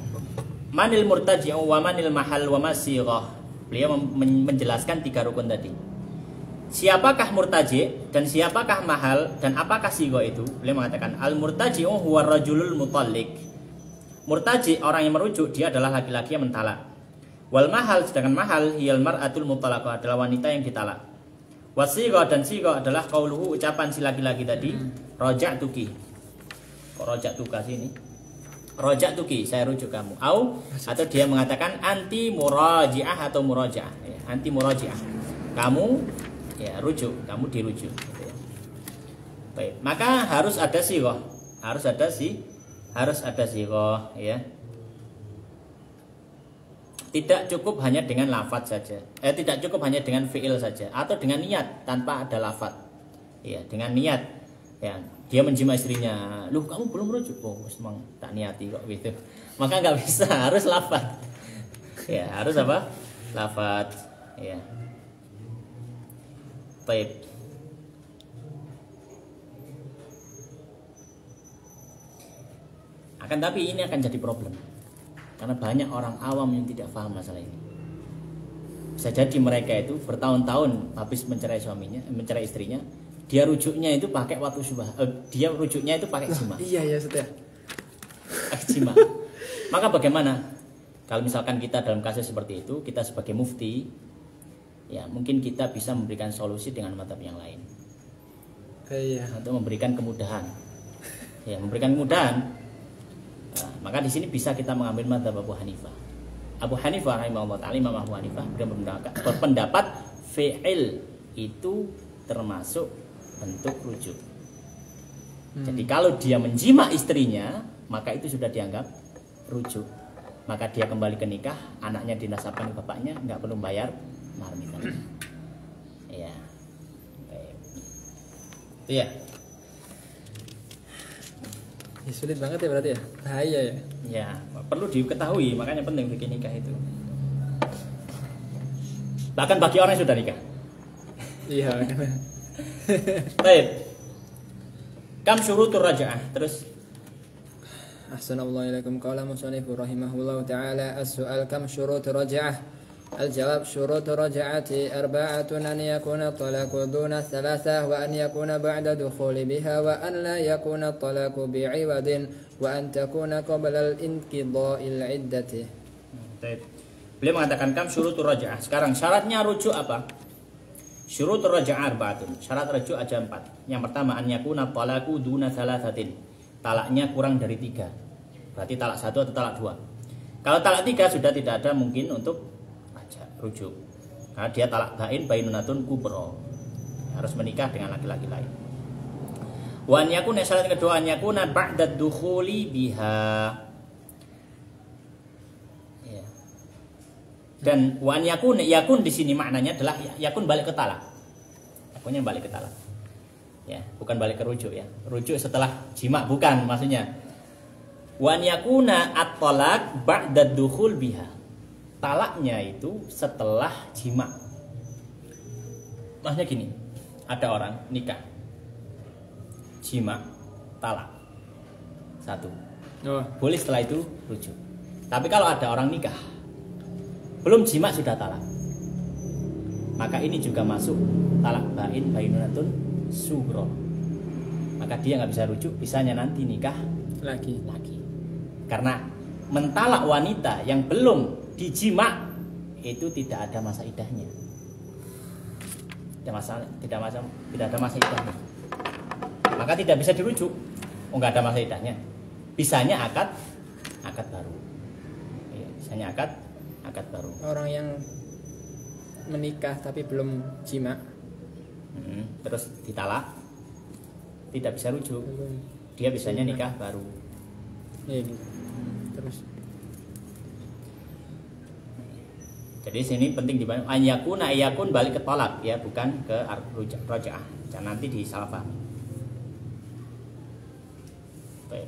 manil murtaji'u wa manil mahal wa masighah. Beliau menjelaskan 3 rukun tadi. Siapakah murtaji' dan siapakah mahal dan apakah sighah itu? Beliau mengatakan al murtaji'u huwa rajulul mutalliq. Murtaji' orang yang merujuk, dia adalah laki-laki yang mentalak. Wal mahal, sedangkan mahal hiyal mar'atul mutallaqah, adalah wanita yang ditalak. Wasighah dan sighah adalah qauluhu, ucapan si laki-laki tadi, raja'tuki. Kok raja'tuka sini? Raja'tuki, saya rujuk kamu. Atau dia mengatakan anti muraji'ah atau muraji'ah. Ya, anti muraji'ah. Kamu ya rujuk, kamu dirujuk. Gitu ya. Baik, maka harus ada sighah. Harus ada sighah ya. Tidak cukup hanya dengan lafadz saja. Tidak cukup hanya dengan fi'il saja atau dengan niat tanpa ada lafadz. Ya, dengan niat. Ya, dia menjima istrinya. Loh, kamu belum rujuk. Oh, memang tak niati kok gitu. Maka nggak bisa, harus lafadz. Ya, harus apa? Lafadz. Ya. Baik. Akan tapi ini akan jadi problem. Karena banyak orang awam yang tidak paham masalah ini. Bisa jadi mereka itu bertahun-tahun habis mencerai suaminya, mencerai istrinya, dia rujuknya itu pakai waktu subah. Dia rujuknya itu pakai jima. Iya setia. Jima. Maka bagaimana? Kalau misalkan kita dalam kasus seperti itu, kita sebagai mufti, ya mungkin kita bisa memberikan solusi dengan mazhab yang lain. Iya. Untuk memberikan kemudahan. Ya, memberikan kemudahan. Nah, maka di sini bisa kita mengambil mazhab Abu Hanifah. Abu Hanifah rahimahullah ta'ala, Imam Abu Hanifah berpendapat fi'il itu termasuk bentuk rujuk. Jadi kalau dia menjima istrinya, maka itu sudah dianggap rujuk. Maka dia kembali ke nikah, anaknya dinasabkan ke bapaknya, nggak perlu bayar mahar misal. Ya. Itu ya. Ya, sulit banget ya berarti ya, bahaya ya. Ya, perlu diketahui, makanya penting bikin nikah itu. Bahkan bagi orang yang sudah nikah. Iya. Baik. Kam syurutur raja'ah. Terus Ahsanallahu ilaikum qala musannif rahimahullahu taala as-su'al kam syurut raja'ah. الجواب شروط رجعة 4 أن يكون الطلاق دون 3 وأن يكون بعد دخول بها وأن لا يكون الطلاق بعوض وأن تكون قبل الانقضاء العدة. Beliau mengatakan kam syurutur raj'ah. Sekarang syaratnya rujuk apa? Syurutur raj'ah 4. Syarat rujuk ada 4. Yang pertama an yakuna talaqu duna 3. Talaknya kurang dari 3. Berarti talak 1 atau talak 2. Kalau talak 3 sudah tidak ada mungkin untuk rujuk. Karena dia talak bain bainunatun kubro. Harus menikah dengan laki-laki lain. Wa an yakuna syarat kedua an yakuna ba'da dukhuli biha. Ya. Dan wa an yakun di sini maknanya adalah yakun balik ke talak. Yakunnya balik ke talak. Ya, bukan balik ke rujuk ya. Rujuk setelah jima bukan maksudnya. Wa an yakuna at-talaq ba'da dukhul biha. Talaknya itu setelah jima. Maksudnya gini, ada orang nikah, jima, talak, 1. Boleh setelah itu rujuk. Tapi kalau ada orang nikah, belum jima sudah talak, maka ini juga masuk talak bain bainunatun sugro. Maka dia nggak bisa rujuk, bisanya nanti nikah lagi. Karena mentalak wanita yang belum dijima itu tidak ada masa idahnya. Tidak ada masa idahnya. Maka tidak bisa dirujuk. Enggak ada masa idahnya. Bisanya akad baru. Ya, bisanya akad baru. Orang yang menikah tapi belum jima terus ditalak tidak bisa rujuk. Dia bisanya nikah baru. Iya gitu. Terus jadi sini penting dibalik ayakun balik ke tolak ya, bukan ke rojaah. Jangan nanti disalah pahami. Baik.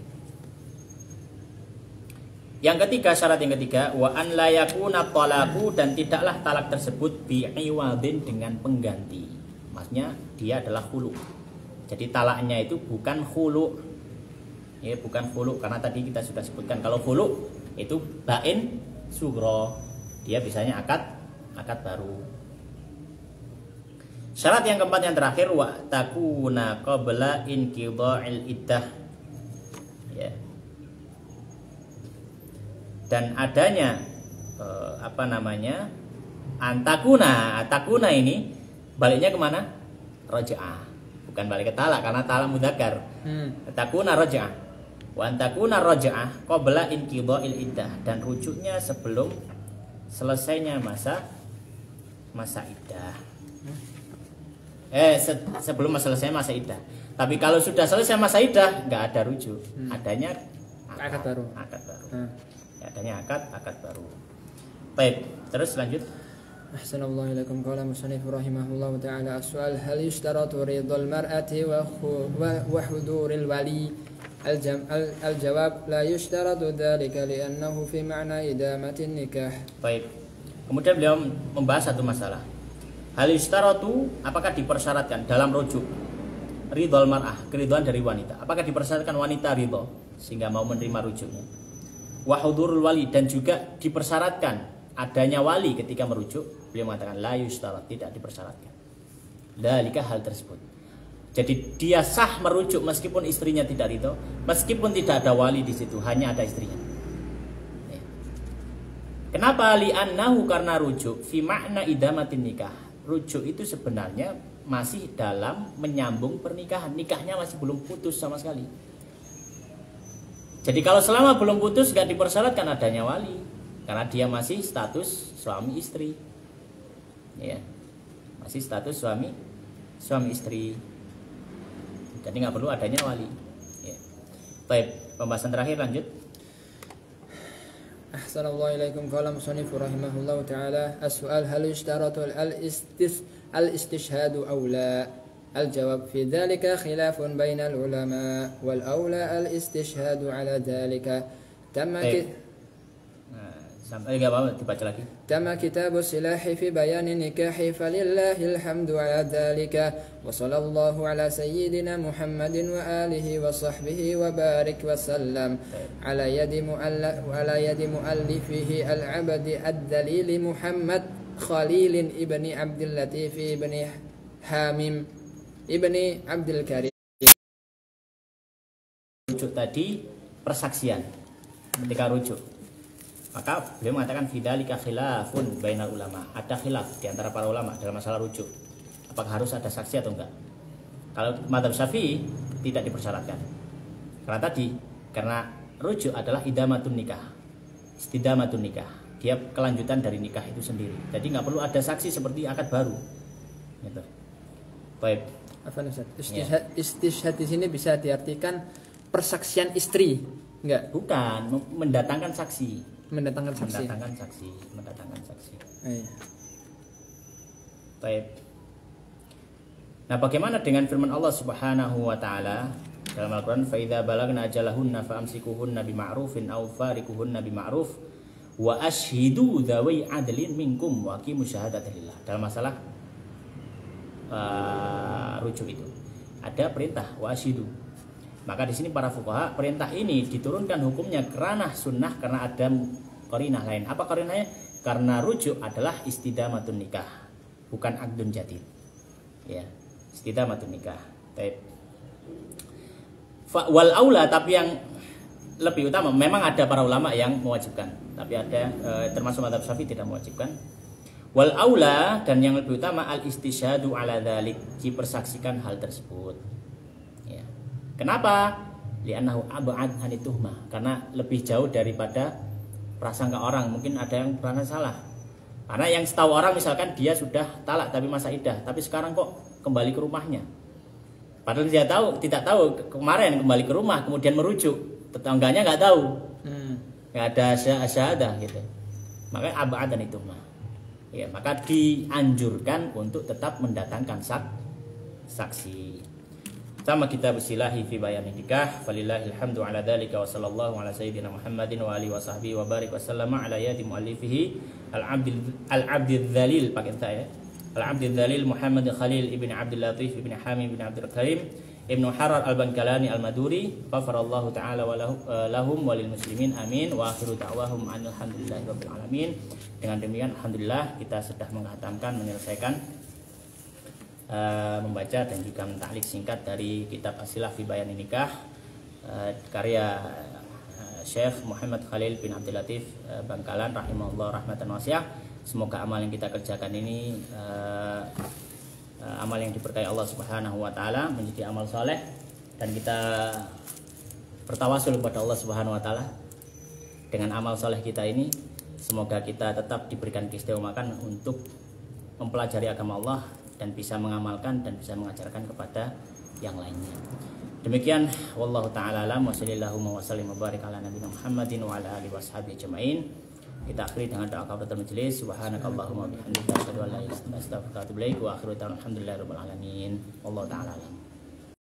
Yang ketiga, syarat yang ketiga, wa an la yakuna talaqu, dan tidaklah talak tersebut bi'iwadin dengan pengganti. Maksudnya dia adalah khulu. Jadi talaknya itu bukan khulu. Ya, bukan khulu karena tadi kita sudah sebutkan kalau khulu itu bain sugro. Dia bisanya akad baru. Syarat yang keempat yang terakhir wa takuna qabla inqidha'il iddah. Ya. Dan adanya antakuna ini baliknya kemana? Raja'ah. Bukan balik ke talak karena talak mudzakkar. Takuna raja'ah. Wa antakuna raja'ah qabla inqidha'il iddah, dan rujuknya sebelum selesainya masa iddah. Sebelum selesai masa iddah. Tapi kalau sudah selesai masa iddah nggak ada rujuk. Adanya akad baru. Adanya akad baru. Baik, terus lanjut. Ahsanallahu ilaikum. Qala musannif rahimahullahu taala as-su'al hal yushtaratu ridhal mar'ati wa huduril wali? Al-jawab la yushtaratu dzalika li'annahu fi ma'na idamatin nikah. Baik. Kemudian beliau membahas satu masalah. Hal yushtaratu, apakah dipersyaratkan dalam rujuk ridhal mar'ah, keridhaan dari wanita? Apakah dipersyaratkan wanita ridha sehingga mau menerima rujuknya? Wa hudurul wali, dan juga dipersyaratkan adanya wali ketika merujuk. Beliau mengatakan la yushtarat, tidak dipersyaratkan. Dalika, hal tersebut. Jadi dia sah merujuk meskipun istrinya tidak ridho, meskipun tidak ada wali di situ, hanya ada istrinya. Ya. Kenapa? Li'annahu, karena rujuk fi makna idamatin nikah. Rujuk itu sebenarnya masih dalam menyambung pernikahan, nikahnya masih belum putus sama sekali. Jadi kalau selama belum putus gak dipersyaratkan adanya wali, karena dia masih status suami istri. Ya. Masih status suami istri. Jadi nggak perlu adanya wali. Ya. Baik, pembahasan terakhir lanjut. Ahsanallahu ilaikum. Qala musannif rahimahullahu taala as-su'al hal yushtaratu al-istishhadu aw la? Al-jawab fi dzalika khilafun bainal ulama wal aula al-istishhadu ala dzalika. Sampai enggak apa-apa dibaca lagi. Tama kitabu silahi fi bayani nikahi falillahil hamdu ala dzalika wa sallallahu ala sayyidina Muhammadin wa alihi wa sahbihi wa barik wa sallam ala yadi muallifihi al-abdi ad-dalil Muhammad Khalil ibni Abdul Latif ibni Hamim ibni Abdul Karim. Rujuk tadi persaksian ketika rujuk, maka beliau mengatakan fidzalika khilafun bainal ulama, ada khilaf di antara para ulama dalam masalah rujuk, apakah harus ada saksi atau enggak. Kalau mazhab Syafi'i tidak dipersyaratkan, karena rujuk adalah idamatun nikah, istidamatun nikah, dia kelanjutan dari nikah itu sendiri, jadi nggak perlu ada saksi seperti akad baru gitu. Baik, Istishhad di sini bisa diartikan persaksian istri, enggak? bukan mendatangkan saksi. Mendatangkan saksi. Mendatangkan saksi. Iya. Baik. Nah, bagaimana dengan firman Allah Subhanahu wa taala dalam Al-Qur'an, fa idza balagna ajalahunna famsikuhunna bima'rufin aw farikuhunna bima'ruf wa ashhidu dzawi adlin minkum wa aqimus syahadata lillah. Dalam masalah rujuk itu ada perintah wa ashhidu. Maka di sini para fuqaha, perintah ini diturunkan hukumnya kerana sunnah, karena ada qarinah lain. Apa qarinahnya? Karena rujuk adalah istidamatun nikah, bukan aqdun jadid. Ya, istidamatun nikah. Baik. Wal aula, tapi yang lebih utama, memang ada para ulama yang mewajibkan, tapi ada termasuk mazhab Syafi'i tidak mewajibkan. Wal aula, dan yang lebih utama al istisyhadu ala dzalik, dipersaksikan hal tersebut. Ya. Kenapa? Li'annahu ab'ad anituhmah, karena lebih jauh daripada prasangka orang. Mungkin ada yang pernah salah, karena yang setahu orang misalkan dia sudah talak tapi masa iddah, tapi sekarang kok kembali ke rumahnya, padahal dia tidak tahu kemarin kembali ke rumah kemudian merujuk, tetangganya nggak tahu, nggak ada syahadah gitu, makanya ab'ad anituhmah. Ya, maka dianjurkan untuk tetap mendatangkan saksi. Sama kita bersilahi fi bayan nikah, falillahil hamdu ala dzalika wa sallallahu ala sayyidina Muhammadin wa alihi wa sahbihi wa barik wa sallama ala yadi muallifihi al-abdil dzalil, pakai saya, al-abdil dzalil Muhammad Khalil ibn Abdul Latif ibn Hamim ibn Abdul Karim ibn Harar al-Bankalani al-Maduri, ghafarallahu ta'ala wa lahum wa lil muslimin, amin. Wa akhiru da'wahum alhamdulillahi rabbil alamin. Dengan demikian alhamdulillah kita sudah menghatamkan, menyelesaikan membaca dan juga mentaklik singkat dari kitab As-Silah fi Bayan Nikah, karya Syekh Muhammad Khalil bin Abdul Latif Bangkalan rahimahullah rahmatan wasi'ah. Semoga amal yang kita kerjakan ini amal yang diberkahi Allah Subhanahu wa taala, menjadi amal soleh, dan kita bertawasul kepada Allah Subhanahu wa taala dengan amal soleh kita ini. Semoga kita tetap diberikan keistimewaan untuk mempelajari agama Allah dan bisa mengamalkan dan bisa mengajarkan kepada yang lainnya. Demikian, wallahu taala alam, wa sallallahu wa sallim wa barik ala nabiyina Muhammadin wa ala alihi washabihi ajmain. Kita akhiri dengan doa kafaratul majelis. Subhanakallahumma wa bihamdika asyhadu an la ilaha illa anta astaghfiruka wa atubu ilaik. Wa akhiru ta'ala alhamdulillahirabbil alamin. Wallahu taala alam.